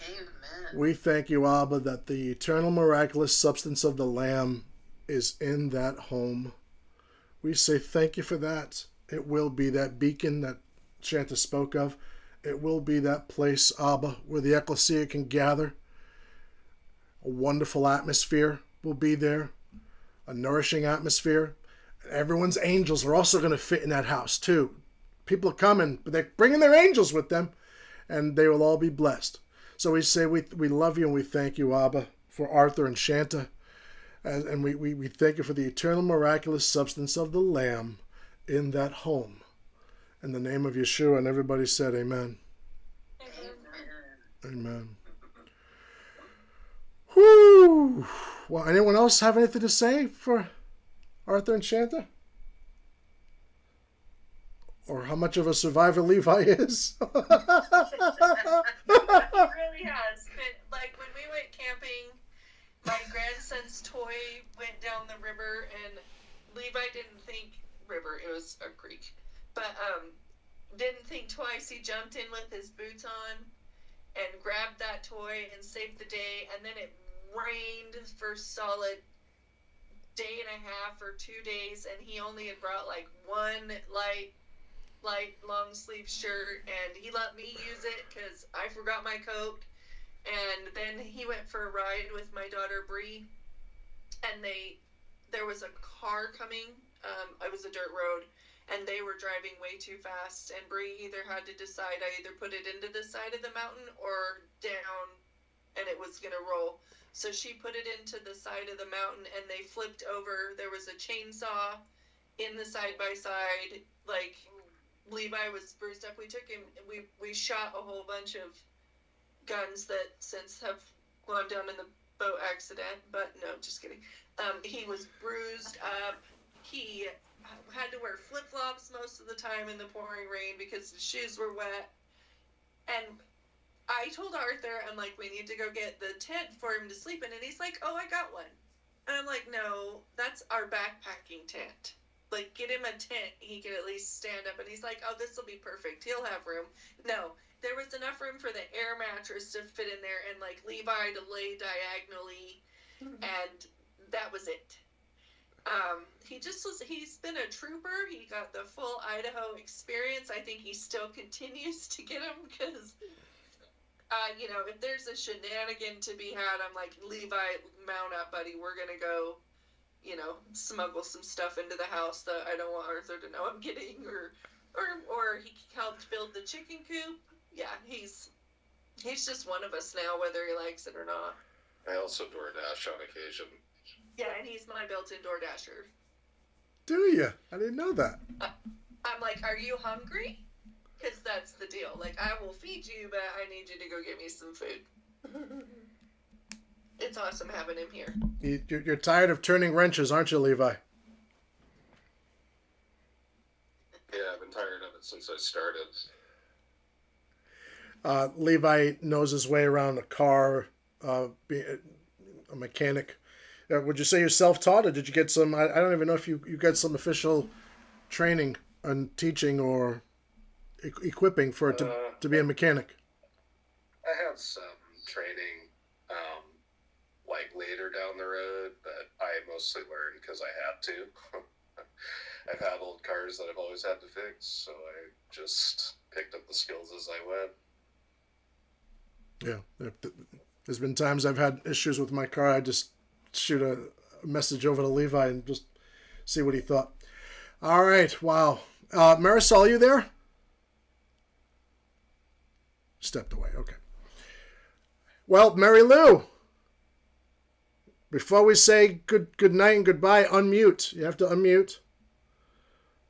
Amen. We thank you, Abba, that the eternal miraculous substance of the Lamb is in that home. We say thank you for that. It will be that beacon that Shanta spoke of. It will be that place, Abba, where the ecclesia can gather. A wonderful atmosphere will be there. A nourishing atmosphere. Everyone's angels are also going to fit in that house, too. People are coming, but they're bringing their angels with them, and they will all be blessed. So we say we love you and we thank you, Abba, for Arthur and Shanta. And we thank you for the eternal miraculous substance of the Lamb in that home. In the name of Yeshua, and everybody said amen. Amen. Amen. Whoo! Well, anyone else have anything to say for Arthur and Shanta? Or how much of a survivor Levi is? He really has. But, like, when we went camping, my grandson's toy went down the river, and Levi didn't think river, it was a creek, but didn't think twice. He jumped in with his boots on and grabbed that toy and saved the day, and then it rained for solid day and a half or 2 days, and he only had brought like one light long sleeve shirt, and he let me use it because I forgot my coat. And then he went for a ride with my daughter Bree, and there was a car coming. It was a dirt road, and they were driving way too fast, and Bree either had to decide, I either put it into the side of the mountain or down, and it was gonna roll. So she put it into the side of the mountain, and they flipped over. There was a chainsaw in the side by side. Like, Levi was bruised up. We took him. We shot a whole bunch of guns that since have gone down in the boat accident. But no, just kidding. He was bruised up. He had to wear flip flops most of the time in the pouring rain because his shoes were wet. And I told Arthur, I'm like, we need to go get the tent for him to sleep in. And he's like, oh, I got one. And I'm like, no, that's our backpacking tent. Like, get him a tent, he can at least stand up. And he's like, oh, this will be perfect. He'll have room. No, there was enough room for the air mattress to fit in there and, like, Levi to lay diagonally. And that was it. He's been a trooper. He got the full Idaho experience. I think he still continues to get them because, if there's a shenanigan to be had, I'm like, Levi, mount up, buddy. We're going to go, smuggle some stuff into the house that I don't want Arthur to know I'm getting, or he helped build the chicken coop. Yeah, he's just one of us now, whether he likes it or not. I also DoorDash on occasion. Yeah, and he's my built-in DoorDasher. Do you? I didn't know that. I'm like, are you hungry? Because that's the deal. Like, I will feed you, but I need you to go get me some food. It's awesome having him here. You're tired of turning wrenches, aren't you, Levi? Yeah, I've been tired of it since I started. Levi knows his way around a car, being a mechanic. Would you say you're self-taught, or did you get some? I don't even know if you got some official training and teaching or equipping for it to be a mechanic. I had some training, like later down the road, but I mostly learned because I had to. I've had old cars that I've always had to fix, so I just picked up the skills as I went. Yeah, there's been times I've had issues with my car. I just shoot a message over to Levi and just see what he thought. All right, wow. Marisol, are you there? Stepped away, okay. Well, Mary Lou, before we say good night and goodbye, unmute. You have to unmute.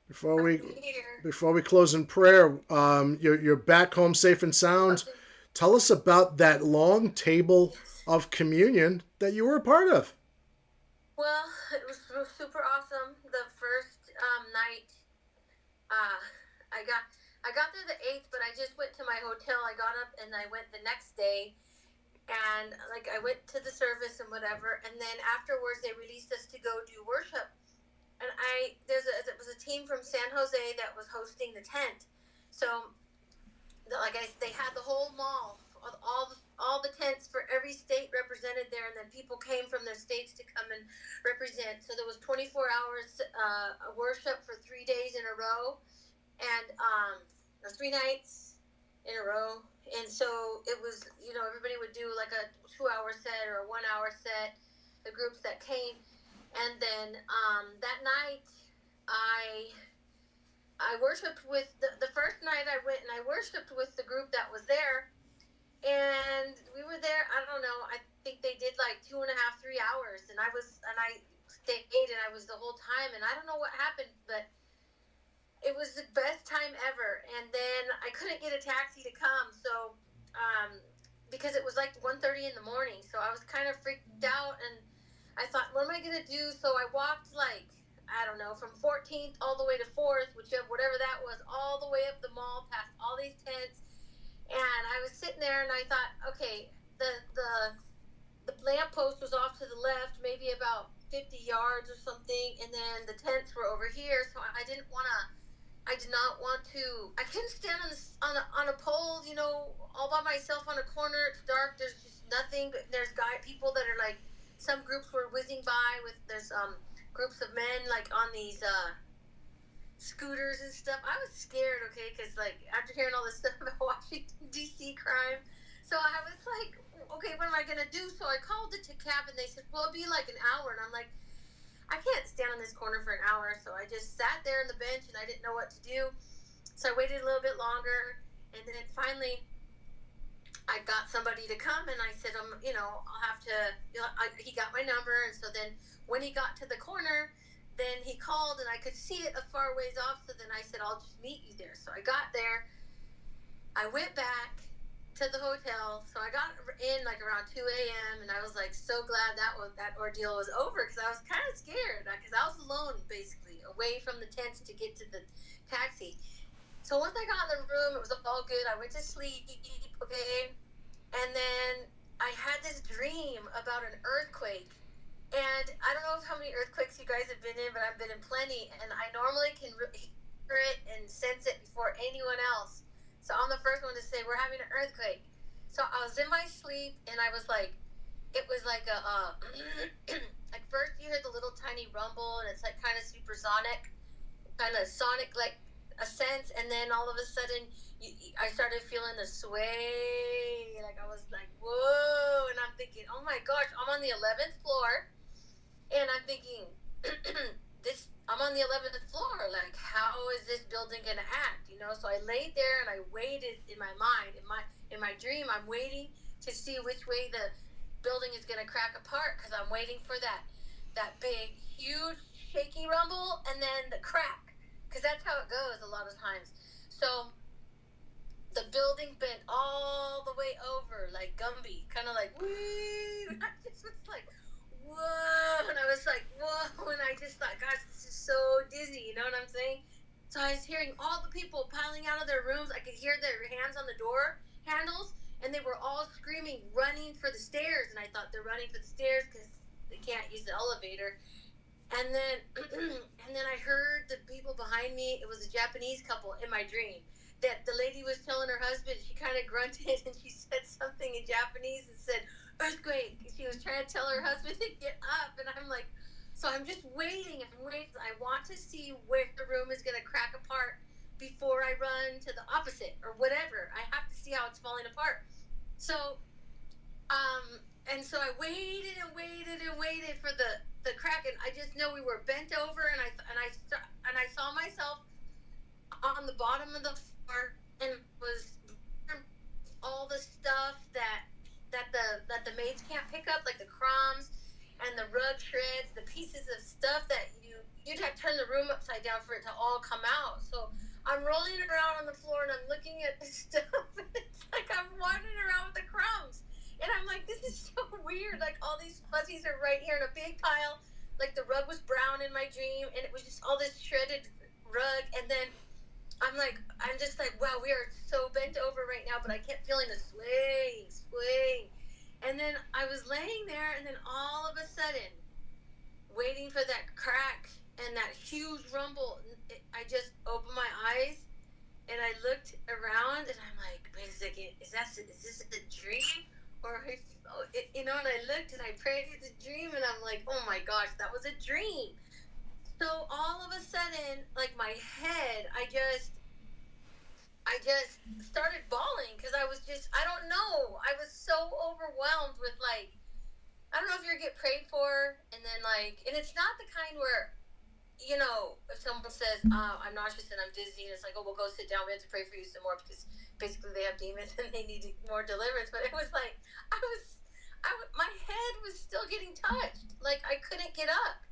Before we close in prayer, you're back home safe and sound. Tell us about that long table of communion that you were a part of. Well, it was super awesome. The first night, I got there the 8th, but I just went to my hotel. I got up and I went the next day, and I went to the service and whatever. And then afterwards, they released us to go do worship. And it was a team from San Jose that was hosting the tent. So, they had the whole mall, all the tents for every state represented there, and then people came from their states to come and represent. So there was 24 hours worship for 3 days in a row, and or 3 nights in a row. And so it was, everybody would do like a 2-hour set or a 1-hour set, the groups that came. And then that night, I worshiped with the first night I went and I worshiped with the group that was there, and we were there. I don't know. I think they did like 2.5, 3 hours, and I stayed and I was the whole time. And I don't know what happened, but it was the best time ever. And then I couldn't get a taxi to come, so because it was like 1:30 in the morning, so I was kind of freaked out, and I thought, what am I gonna do? So I walked from 14th all the way to 4th, whatever that was, all the way up the mall, past all these tents. And I was sitting there and I thought, okay, the lamppost was off to the left, maybe about 50 yards or something, and then the tents were over here. So I did not want to. I couldn't stand on a pole, all by myself on a corner. It's dark. There's just nothing. There's people that are like, some groups were whizzing by there's groups of men on these scooters and stuff. I was scared, okay, because after hearing all this stuff about Washington D.C. crime, so I was like, okay, what am I gonna do? So I called the cab and they said, well, it'll be like an hour, and I'm like, I can't stand on this corner for an hour. So I just sat there on the bench and I didn't know what to do. So I waited a little bit longer, and then finally I got somebody to come, and I said, I'll have to, he got my number. And so then when he got to the corner, then he called, and I could see it a far ways off. So then I said, I'll just meet you there. So I got there. I went back to the hotel. So I got in around 2 a.m. and I was so glad that ordeal was over, because I was kind of scared, because I was alone basically, away from the tents to get to the taxi. So once I got in the room, it was all good. I went to sleep, okay? And then I had this dream about an earthquake. And I don't know how many earthquakes you guys have been in, but I've been in plenty. And I normally can hear it and sense it before anyone else. So I'm the first one to say, we're having an earthquake. So I was in my sleep, and I was it was like a like first you hear the little tiny rumble, and it's like kind of supersonic, kind of sonic like a sense, and then all of a sudden I started feeling the sway, like I was like whoa, and I'm thinking, oh my gosh, I'm on the 11th floor, and I'm thinking this. I'm on the 11th floor. Like, how is this building gonna act? You know. So I laid there and I waited in my mind, in my dream. I'm waiting to see which way the building is gonna crack apart because I'm waiting for that big, huge, shaky rumble and then the crack, because that's how it goes a lot of times. So the building bent all the way over, like Gumby, kind of like woo. I just was like, whoa, and I was like, whoa, and I just thought, gosh, this is so dizzy, you know what I'm saying? So I was hearing all the people piling out of their rooms. I could hear their hands on the door handles, and they were all screaming, running for the stairs, and I thought they're running for the stairs because they can't use the elevator. And then, and then I heard the people behind me. It was a Japanese couple in my dream. That the lady was telling her husband. She kind of grunted and she said something in Japanese and said earthquake. She was trying to tell her husband to get up, and I'm like, so I'm just waiting. I'm waiting. I want to see where the room is going to crack apart before I run to the opposite or whatever. I have to see how it's falling apart. So, and so I waited and waited and waited for the crack, and I just know we were bent over, and I saw myself on the bottom of the floor, and was all the stuff that the maids can't pick up, like the crumbs and the rug shreds, the pieces of stuff that you'd have to turn the room upside down for it to all come out. So I'm rolling around on the floor and I'm looking at this stuff, and it's like I'm wandering around with the crumbs. And I'm like, this is so weird. Like, all these fuzzies are right here in a big pile. Like, the rug was brown in my dream, and it was just all this shredded rug. And then I'm just like, wow, we are so bent over right now. But I kept feeling the swaying. And then I was laying there, and then all of a sudden, waiting for that crack and that huge rumble, I just opened my eyes, and I looked around, and I'm like, wait a second, is this a dream? Or, you know, and I looked and I prayed it's a dream, and I'm like, oh my gosh, that was a dream. So all of a sudden, like my head, I just started bawling because I don't know, I was so overwhelmed with, like, I don't know if you get prayed for, and then, like, and it's not the kind where, you know, if someone says, I'm nauseous and I'm dizzy, and it's like, oh, well, go sit down, we have to pray for you some more because basically they have demons and they need more deliverance. But it was like, my head was still getting touched. Like, I couldn't get up.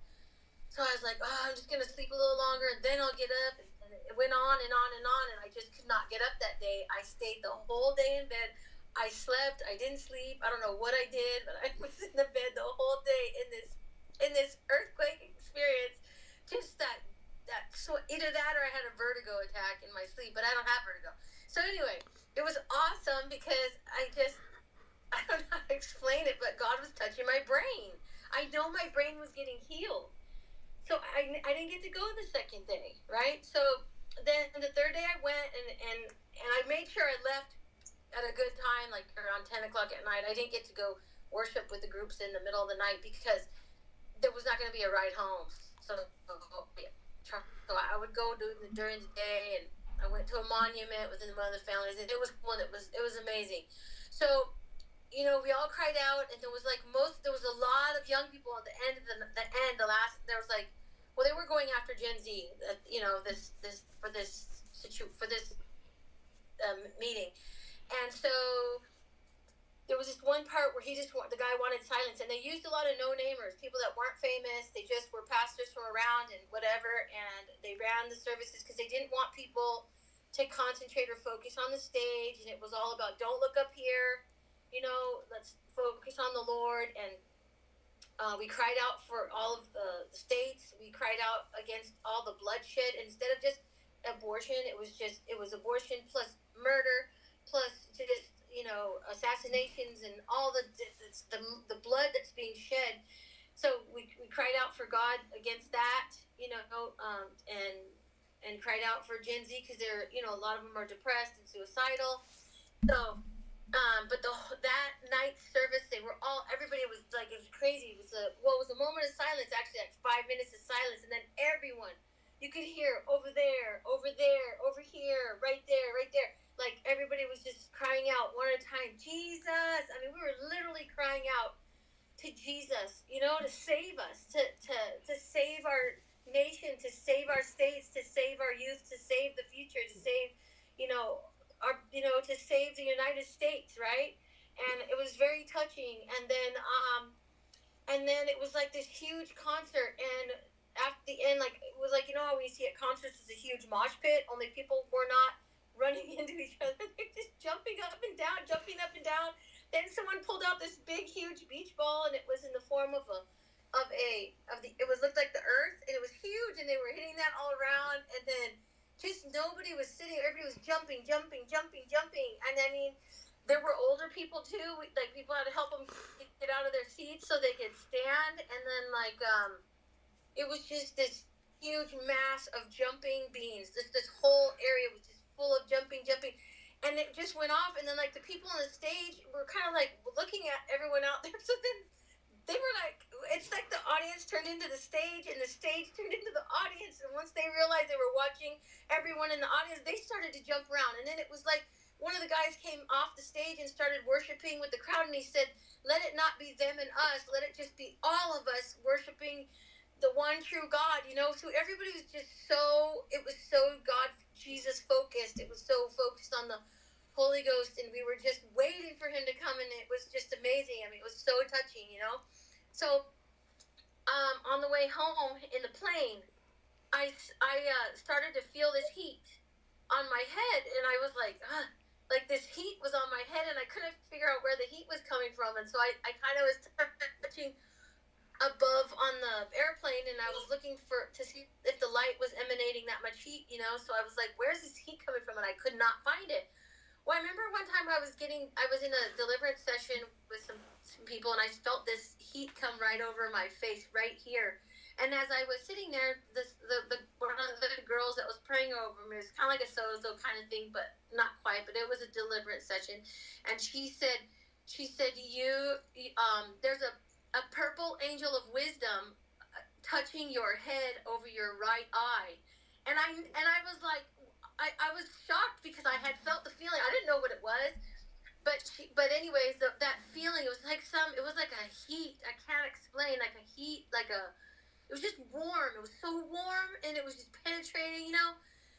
So I was like, oh, I'm just going to sleep a little longer and then I'll get up. And it went on and on and on, and I just could not get up that day. I stayed the whole day in bed. I slept. I didn't sleep. I don't know what I did, but I was in the bed the whole day in this earthquake experience. Just so either that or I had a vertigo attack in my sleep, but I don't have vertigo. So anyway, it was awesome because I don't know how to explain it, but God was touching my brain. I know my brain was getting healed. So I didn't get to go the second day, right? So then the third day I went, and I made sure I left at a good time, like around 10 o'clock at night. I didn't get to go worship with the groups in the middle of the night because there was not going to be a ride home. So I would go during the day, and I went to a monument with one of the families, and it was cool, and it was amazing. So, you know, we all cried out, and there was a lot of young people at the end of there was like, well, they were going after Gen Z, you know, for this meeting, and so there was this one part where the guy wanted silence, and they used a lot of no-namers, people that weren't famous. They just were pastors from around and whatever, and they ran the services because they didn't want people to concentrate or focus on the stage, and it was all about, don't look up here, you know, let's focus on the Lord. And we cried out for all of the states. We cried out against all the bloodshed. Instead of just abortion, it was abortion plus murder plus just, you know, assassinations and all the blood that's being shed. So we cried out for God against that, you know, and cried out for Gen Z because they're, you know, a lot of them are depressed and suicidal. So But that night service, everybody was like, it was crazy. It was a moment of silence, actually, like 5 minutes of silence, and then everyone, you could hear over there, over there, over here, right there, right there. Like everybody was just crying out one at a time, Jesus. I mean, we were literally crying out to Jesus, to save us, to save our nation, to save our states, to save our youth, to save the future, to save, to save the United States, right? And it was very touching. And then it was like this huge concert, and at the end, like it was like how we see at concerts is a huge mosh pit, only people were not running into each other; they're just jumping up and down, jumping up and down. Then someone pulled out this big, huge beach ball, and it was in the form of it was looked like the Earth, and it was huge, and they were hitting that all around, and then just nobody was sitting; everybody was jumping, jumping, jumping, jumping, and I mean. There were older people too. Like people had to help them get out of their seats so they could stand. And then it was just this huge mass of jumping beans. This whole area was just full of jumping, jumping, and it just went off. And then like the people on the stage were kind of like looking at everyone out there. So then they were like, it's like the audience turned into the stage, and the stage turned into the audience. And once they realized they were watching everyone in the audience, they started to jump around. And then it was like. One of the guys came off the stage and started worshiping with the crowd, and he said, let it not be them and us, let it just be all of us worshiping the one true God, So everybody was just it was so God, Jesus focused. It was so focused on the Holy Ghost, and we were just waiting for him to come, and it was just amazing. I mean, it was so touching, So on the way home in the plane, I started to feel this heat on my head, and I was like, like this heat was on my head, and I couldn't figure out where the heat was coming from. And so I kind of was touching above on the airplane, and I was looking to see if the light was emanating that much heat, So I was like, where's this heat coming from? And I could not find it. Well, I remember one time I was in a deliverance session with some people, and I felt this heat come right over my face, right here. And as I was sitting there, the one of the girls that was praying over me, it was kind of like a sozo kind of thing, but not quite. But it was a deliverance session, and she said, there's a purple angel of wisdom touching your head over your right eye, and I was like, I was shocked because I had felt the feeling. I didn't know what it was. But anyways, that feeling, it was like a heat. I can't explain, like a heat, it was just warm. It was so warm, and it was just penetrating,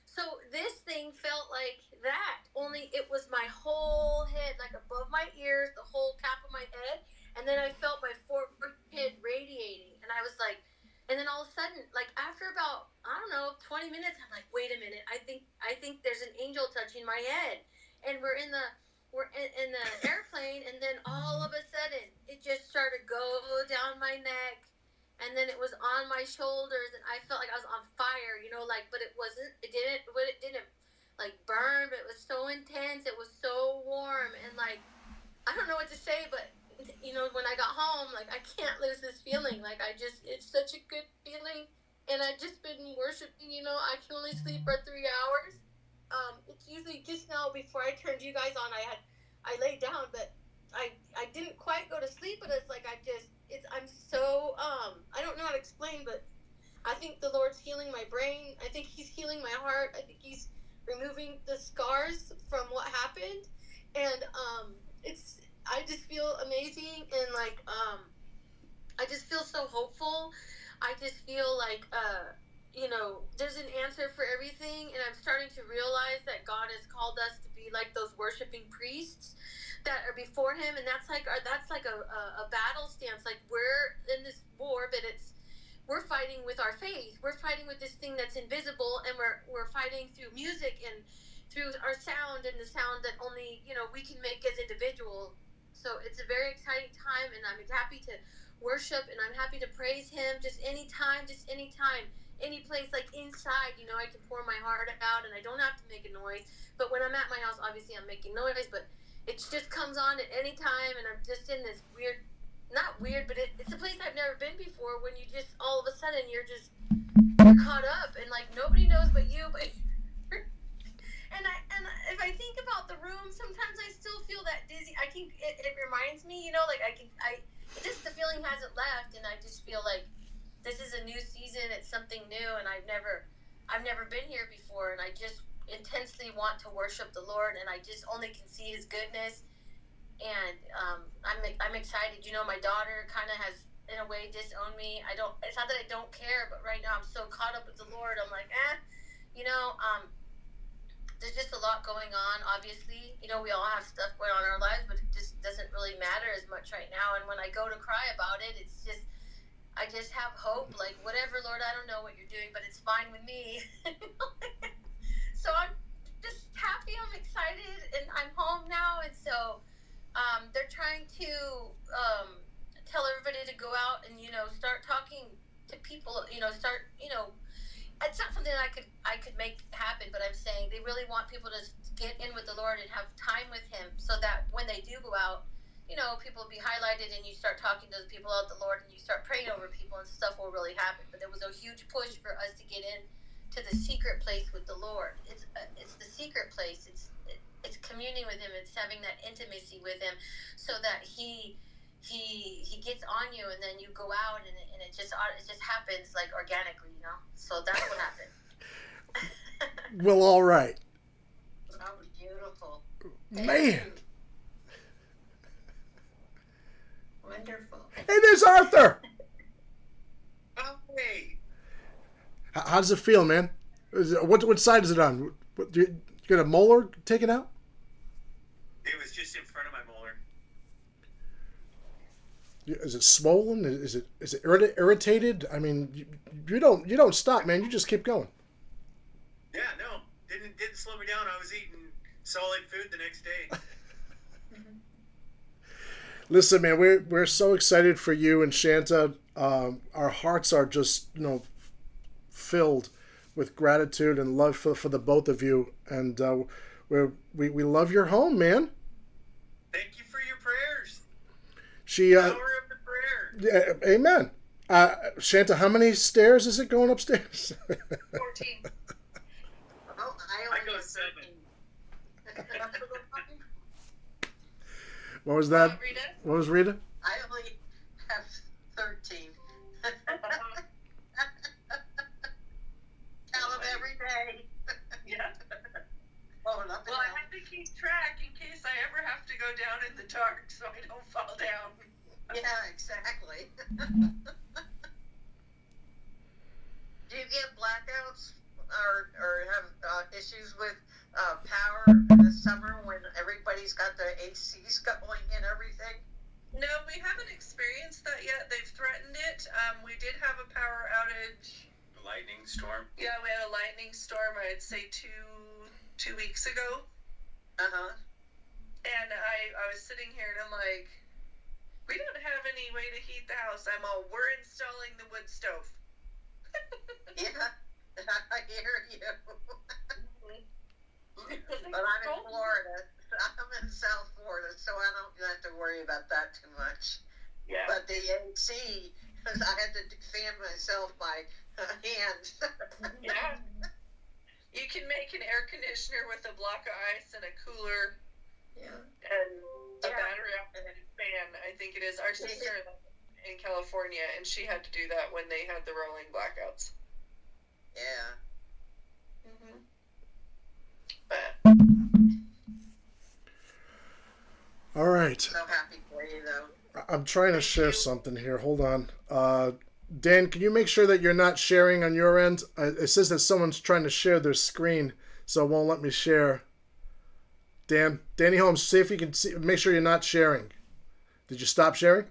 So this thing felt like that, only it was my whole head, like above my ears, the whole cap of my head, and then I felt my forehead radiating, and I was like, and then all of a sudden, like after about, I don't know, 20 minutes, I'm like, wait a minute, I think there's an angel touching my head, and we're in the airplane, and then all of a sudden, it just started to go down my neck. And then it was on my shoulders, and I felt like I was on fire, but it didn't like burn, but it was so intense. It was so warm, and like, I don't know what to say, but when I got home, like, I can't lose this feeling. Like, it's such a good feeling, and I've just been worshiping, I can only sleep for 3 hours. It's usually just now before I turned you guys on, I laid down, but I didn't quite go to sleep, but it's like I'm so I don't know how to explain, but I think the Lord's healing my brain. I think he's healing my heart. I think he's removing the scars from what happened, and I just feel amazing, and like I just feel so hopeful. I just feel like there's an answer for everything, and I'm starting to realize that God has called us to be like those worshiping priests that are before him, and that's like a battle stance. Like, we're in this war, but we're fighting with our faith. We're fighting with this thing that's invisible, and we're fighting through music and through our sound, and the sound that only we can make as individuals. So it's a very exciting time, and I'm happy to worship, and I'm happy to praise him just anytime, any place, like inside, I can pour my heart out, and I don't have to make a noise. But when I'm at my house, obviously I'm making noise, but it just comes on at any time, and I'm just in this not weird, but it's a place I've never been before, when you just, all of a sudden, you're caught up, and like, nobody knows but you, and if I think about the room, sometimes I still feel that dizzy. reminds me, like the feeling hasn't left, and I just feel like this is a new season. It's something new, and I've never been here before, and I just intensely want to worship the Lord, and I just only can see His goodness, and I'm excited. My daughter kind of has, in a way, disowned me. It's not that I don't care, but right now I'm so caught up with the Lord. I'm like, there's just a lot going on. Obviously, we all have stuff going on in our lives, but it just doesn't really matter as much right now. And when I go to cry about it, it's just, I just have hope. Like, whatever, Lord, I don't know what you're doing, but it's fine with me. So I'm just happy. I'm excited, and I'm home now. And so they're trying to tell everybody to go out and start talking to people. It's not something that I could make happen, but I'm saying they really want people to get in with the Lord and have time with Him, so that when they do go out, people will be highlighted, and you start talking to the people about the Lord, and you start praying over people, and stuff will really happen. But there was a huge push for us to get in to the secret place with the Lord. It's the secret place. It's communing with Him. It's having that intimacy with Him, so that He gets on you, and then you go out, and it just happens like organically, So that's what happened. Well, all right. That was beautiful. Man. Wonderful. Hey, there's Arthur. Oh, hey. How does it feel, man? What side is it on? You got a molar taken out? It was just in front of my molar. Is it swollen? Is it irritated? I mean, you don't stop, man. You just keep going. Yeah, no, didn't slow me down. I was eating solid food the next day. Listen, man, we're so excited for you and Shanta. Our hearts are just filled with gratitude and love for the both of you, and we love your home, man. Thank you for your prayers. She Power of the prayer. yeah, amen. Shanta, how many stairs is it going upstairs? 14. Oh, I I only go have 7. 13. What was that? Rita? What was Rita? I only have 13. Count them every day. Yeah. Oh, and up and Well, I down. have to keep track in case I ever have to go down in the dark so I don't fall down. Yeah, exactly. Do you get blackouts or have issues with power in the summer when everybody's got the ACs going and everything? No, we haven't experienced that yet. They've threatened it. We did have a power outage. Lightning storm. Yeah, we had a lightning storm, I'd say two weeks ago. Uh-huh. And I was sitting here and I'm like, we don't have any way to heat the house. We're installing the wood stove. Yeah, I hear you. But I'm in Florida. I'm in South Florida, so I don't have to worry about that too much. Yeah. But the AC, because I had to fan myself by hand. Yeah. You can make an air conditioner with a block of ice and a cooler Yeah. and a Yeah. battery operated fan. I think it is. Our sister in California, and she had to do that when they had the rolling blackouts. Yeah. Mm-hmm. But All right. So happy for you, though. I'm trying to share something here. Hold on. Dan, can you make sure that you're not sharing on your end? It says that someone's trying to share their screen, so it won't let me share. Danny Holmes, see if you can see. Make sure you're not sharing. Did you stop sharing?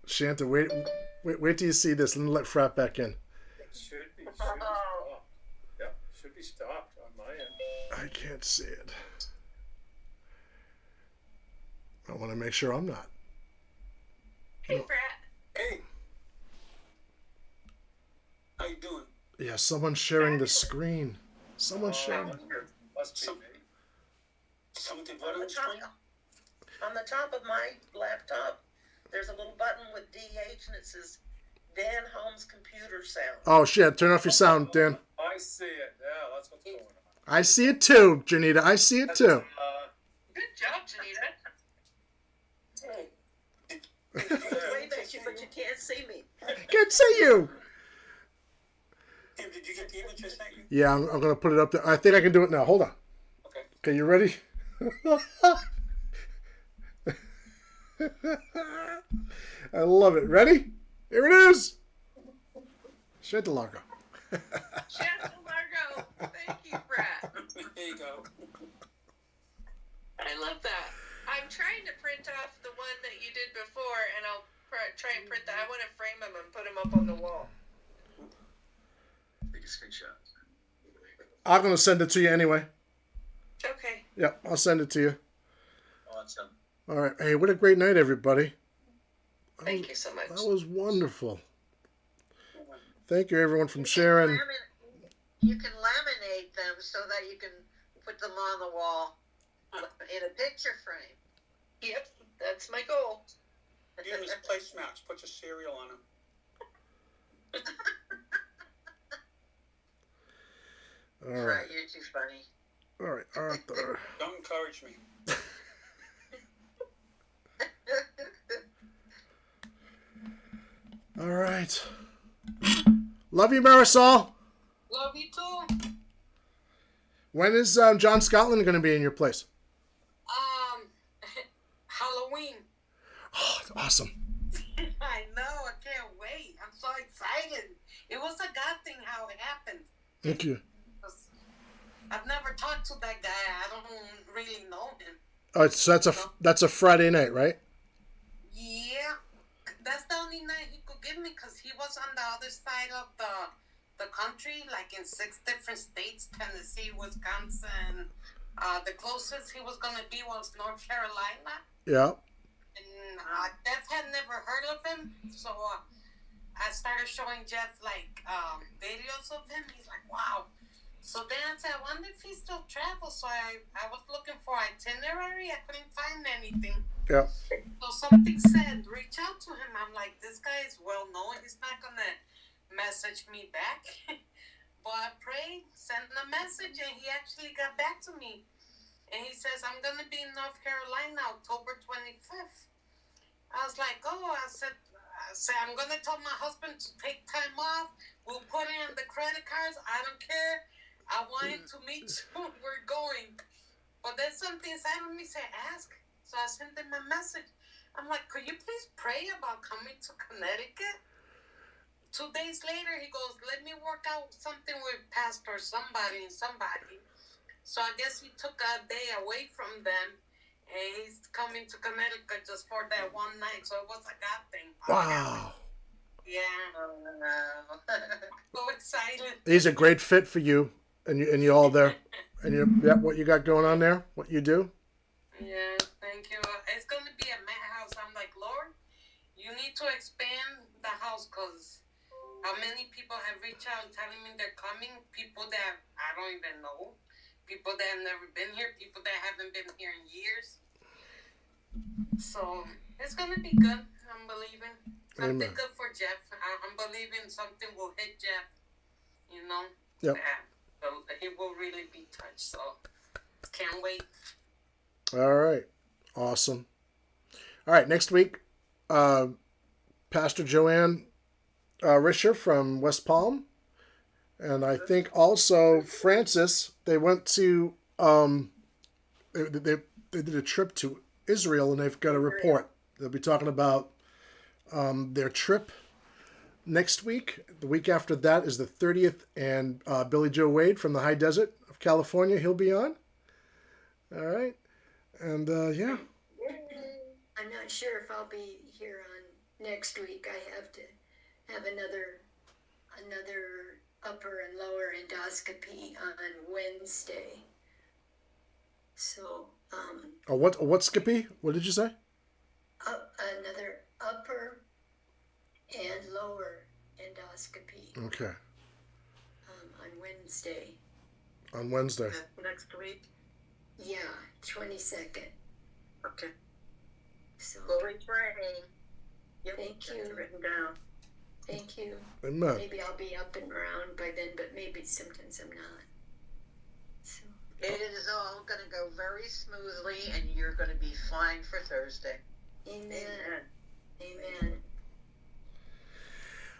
Shanta, wait till you see this and let Frat back in. It should be stopped. Yeah, should be stopped on my end. I can't see it. I want to make sure I'm not. hey, Frat. Hey, how you doing? Yeah, someone's sharing the screen. Someone's sharing. Must be Some- me. Something On on the the screen? top of my laptop, there's a little button with DH and it says Dan Holmes Computer Sound. Oh shit! Turn off your sound, Dan. I see it. Yeah, that's what's going on. I see it too, Janita. I see it too. Good job, Janita. Wave at you, but you can't see me. Can't see you. Tim, did you get the image I sent you? Yeah, I'm going to put it up there. I think I can do it now. Hold on. Okay. Okay, you ready? I love it. Ready? Here it is. Chantalargo. Chantalargo. Thank you, Brad. There you go. I love that. I'm trying to print off the one that you did before, and I'll try and print that. I want to frame them and put them up on the wall. Take a screenshot. I'm going to send it to you anyway. Okay. Yeah, I'll send it to you. Awesome. All right. Hey, what a great night, everybody. Thank you so much. That was wonderful. Thank you, everyone, from sharing. You can laminate them so that you can put them on the wall in a picture frame. Yep, that's my goal. Use placemats. Put your cereal on them. All right. You're too funny. All right, Arthur. Don't encourage me. All right. Love you, Marisol. Love you too. When is John Scotland going to be in your place? Halloween. Oh, awesome. I know. I can't wait. I'm so excited. It was a God thing how it happened. Thank you. I've never talked to that guy. I don't really know him. All right, so that's a Friday night, right? Yeah. That's the only night he could give me because he was on the other side of the country, like in 6 different states, Tennessee, Wisconsin. The closest he was going to be was North Carolina. Yeah. And Jeff had never heard of him, so I started showing Jeff like videos of him. He's like, wow. So then I said, I wonder if he still travels. So I was looking for itinerary. I couldn't find anything. Yeah. So something said, reach out to him. I'm like, this guy is well known. He's not going to message me back. But I prayed, sent him a message, and he actually got back to me. And he says, I'm going to be in North Carolina October 25th. I was like, oh, I said, I'm going to tell my husband to take time off. We'll put in the credit cards. I don't care. I wanted to meet you. We're going. But then something inside of me said, ask. So I sent him a message. I'm like, could you please pray about coming to Connecticut? 2 days later, he goes, let me work out something with Pastor somebody. So I guess he took a day away from them. And he's coming to Connecticut just for that one night. So it was a God thing. Wow. Yeah. Oh, no. So excited. He's a great fit for you, and you all there, and what you got going on there, what you do. Yeah, thank you. It's going to be a mat house. I'm like, Lord, you need to expand the house because how many people have reached out and telling me they're coming? People that I don't even know. People that have never been here. People that haven't been here in years. So it's going to be good. I'm believing. Something Amen. good for Jeff. I'm believing something will hit Jeff. You know? Yep. So he will really be touched. So can't wait. All right. Awesome. All right. Next week, Pastor Joanne Risher from West Palm. And I think also Francis, they went to, they did a trip to Israel and they've got a report. They'll be talking about their trip next week. The week after that is the 30th, and Billy Joe Wade from the High Desert of California, he'll be on. All right. And yeah. I'm not sure if I'll be here on next week. I have to have another upper and lower endoscopy on Wednesday. So What Skippy? What did you say? another upper and lower endoscopy Okay. on Wednesday. On Wednesday. Next week. Yeah, 22nd. Okay. So Glory pray. Yep, Thank that's you. written down. thank you. Amen. Maybe I'll be up and around by then, but maybe sometimes I'm not. So It is all going to go very smoothly, and you're going to be fine for Thursday. Amen. Amen.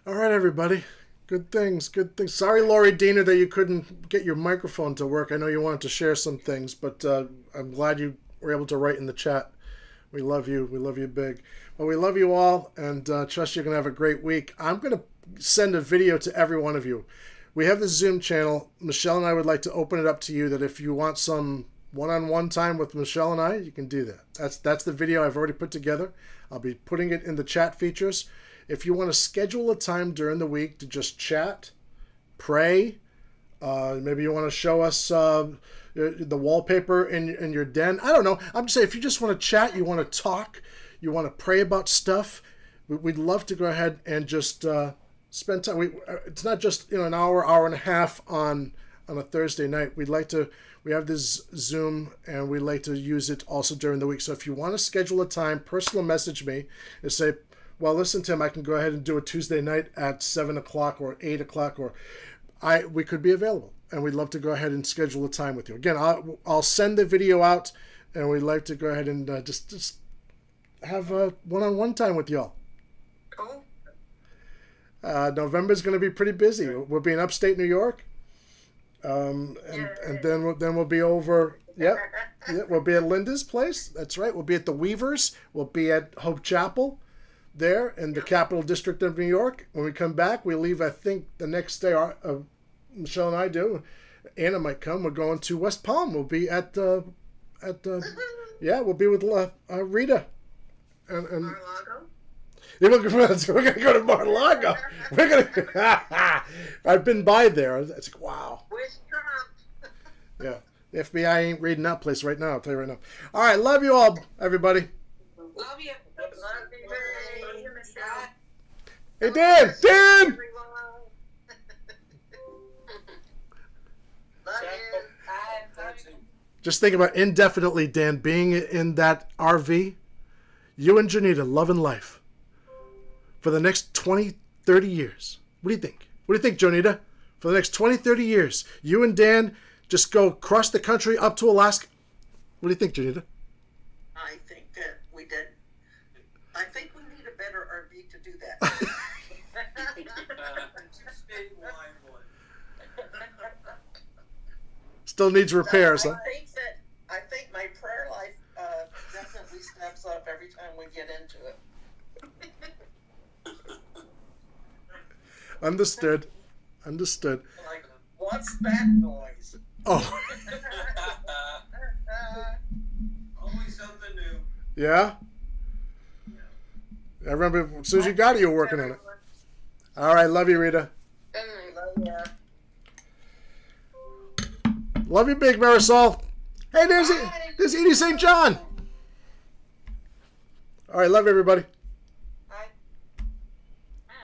All right, everybody. Good things, good things. Sorry, Lori Diener, that you couldn't get your microphone to work. I know you wanted to share some things, but I'm glad you were able to write in the chat. We love you. We love you big. Well, we love you all, and trust you're going to have a great week. I'm going to send a video to every one of you. We have the Zoom channel. Michelle and I would like to open it up to you that if you want some one-on-one time with Michelle and I, you can do that. That's the video I've already put together. I'll be putting it in the chat features. If you want to schedule a time during the week to just chat, pray, maybe you want to show us the wallpaper in your den. I don't know. I'm just saying, if you just want to chat, you want to talk, you want to pray about stuff, we'd love to go ahead and just spend time. It's not just an hour and a half on a Thursday night. We have this Zoom, and we like to use it also during the week. So if you want to schedule a time, personal message me and say, well, listen, Tim, I can go ahead and do a Tuesday night at 7 o'clock or 8 o'clock, or we could be available, and we'd love to go ahead and schedule a time with you. Again, I'll send the video out, and we'd like to go ahead and just have a one-on-one time with y'all. Cool. November's going to be pretty busy. We'll be in upstate New York, and then we'll be over. Yep, we'll be at Linda's place. That's right. We'll be at the Weavers. We'll be at Hope Chapel there in the Capital District of New York. When we come back, we leave, I think, the next day. Michelle and I do. Anna might come. We're going to West Palm. We'll be we'll be with Rita. And Mar-a-Lago? we're going to go to Mar-a-Lago. I've been by there. It's like, wow. With Trump. Yeah. The FBI ain't raiding that place right now, I'll tell you right now. All right. Love you all, everybody. Love you. Love you, Ray. Love you, Michelle. Hey, Dan! Dan! Everyone. Love you. Just think about indefinitely, Dan, being in that RV, you and Janita loving life for the next 20, 30 years. What do you think? What do you think, Janita? For the next 20, 30 years, you and Dan just go across the country up to Alaska. What do you think, Janita? I think that we did. I think we need a better RV to do that. Still needs repairs, huh? I think my prayer life definitely steps up every time we get into it. Understood. Like, what's that noise? Oh. Always something new. Yeah? I remember as soon as you got it, you were working on it. All right. Love you, Rita. Love ya. Love you, big Marisol. Hey, there's Edie St. John. All right. Love you, everybody.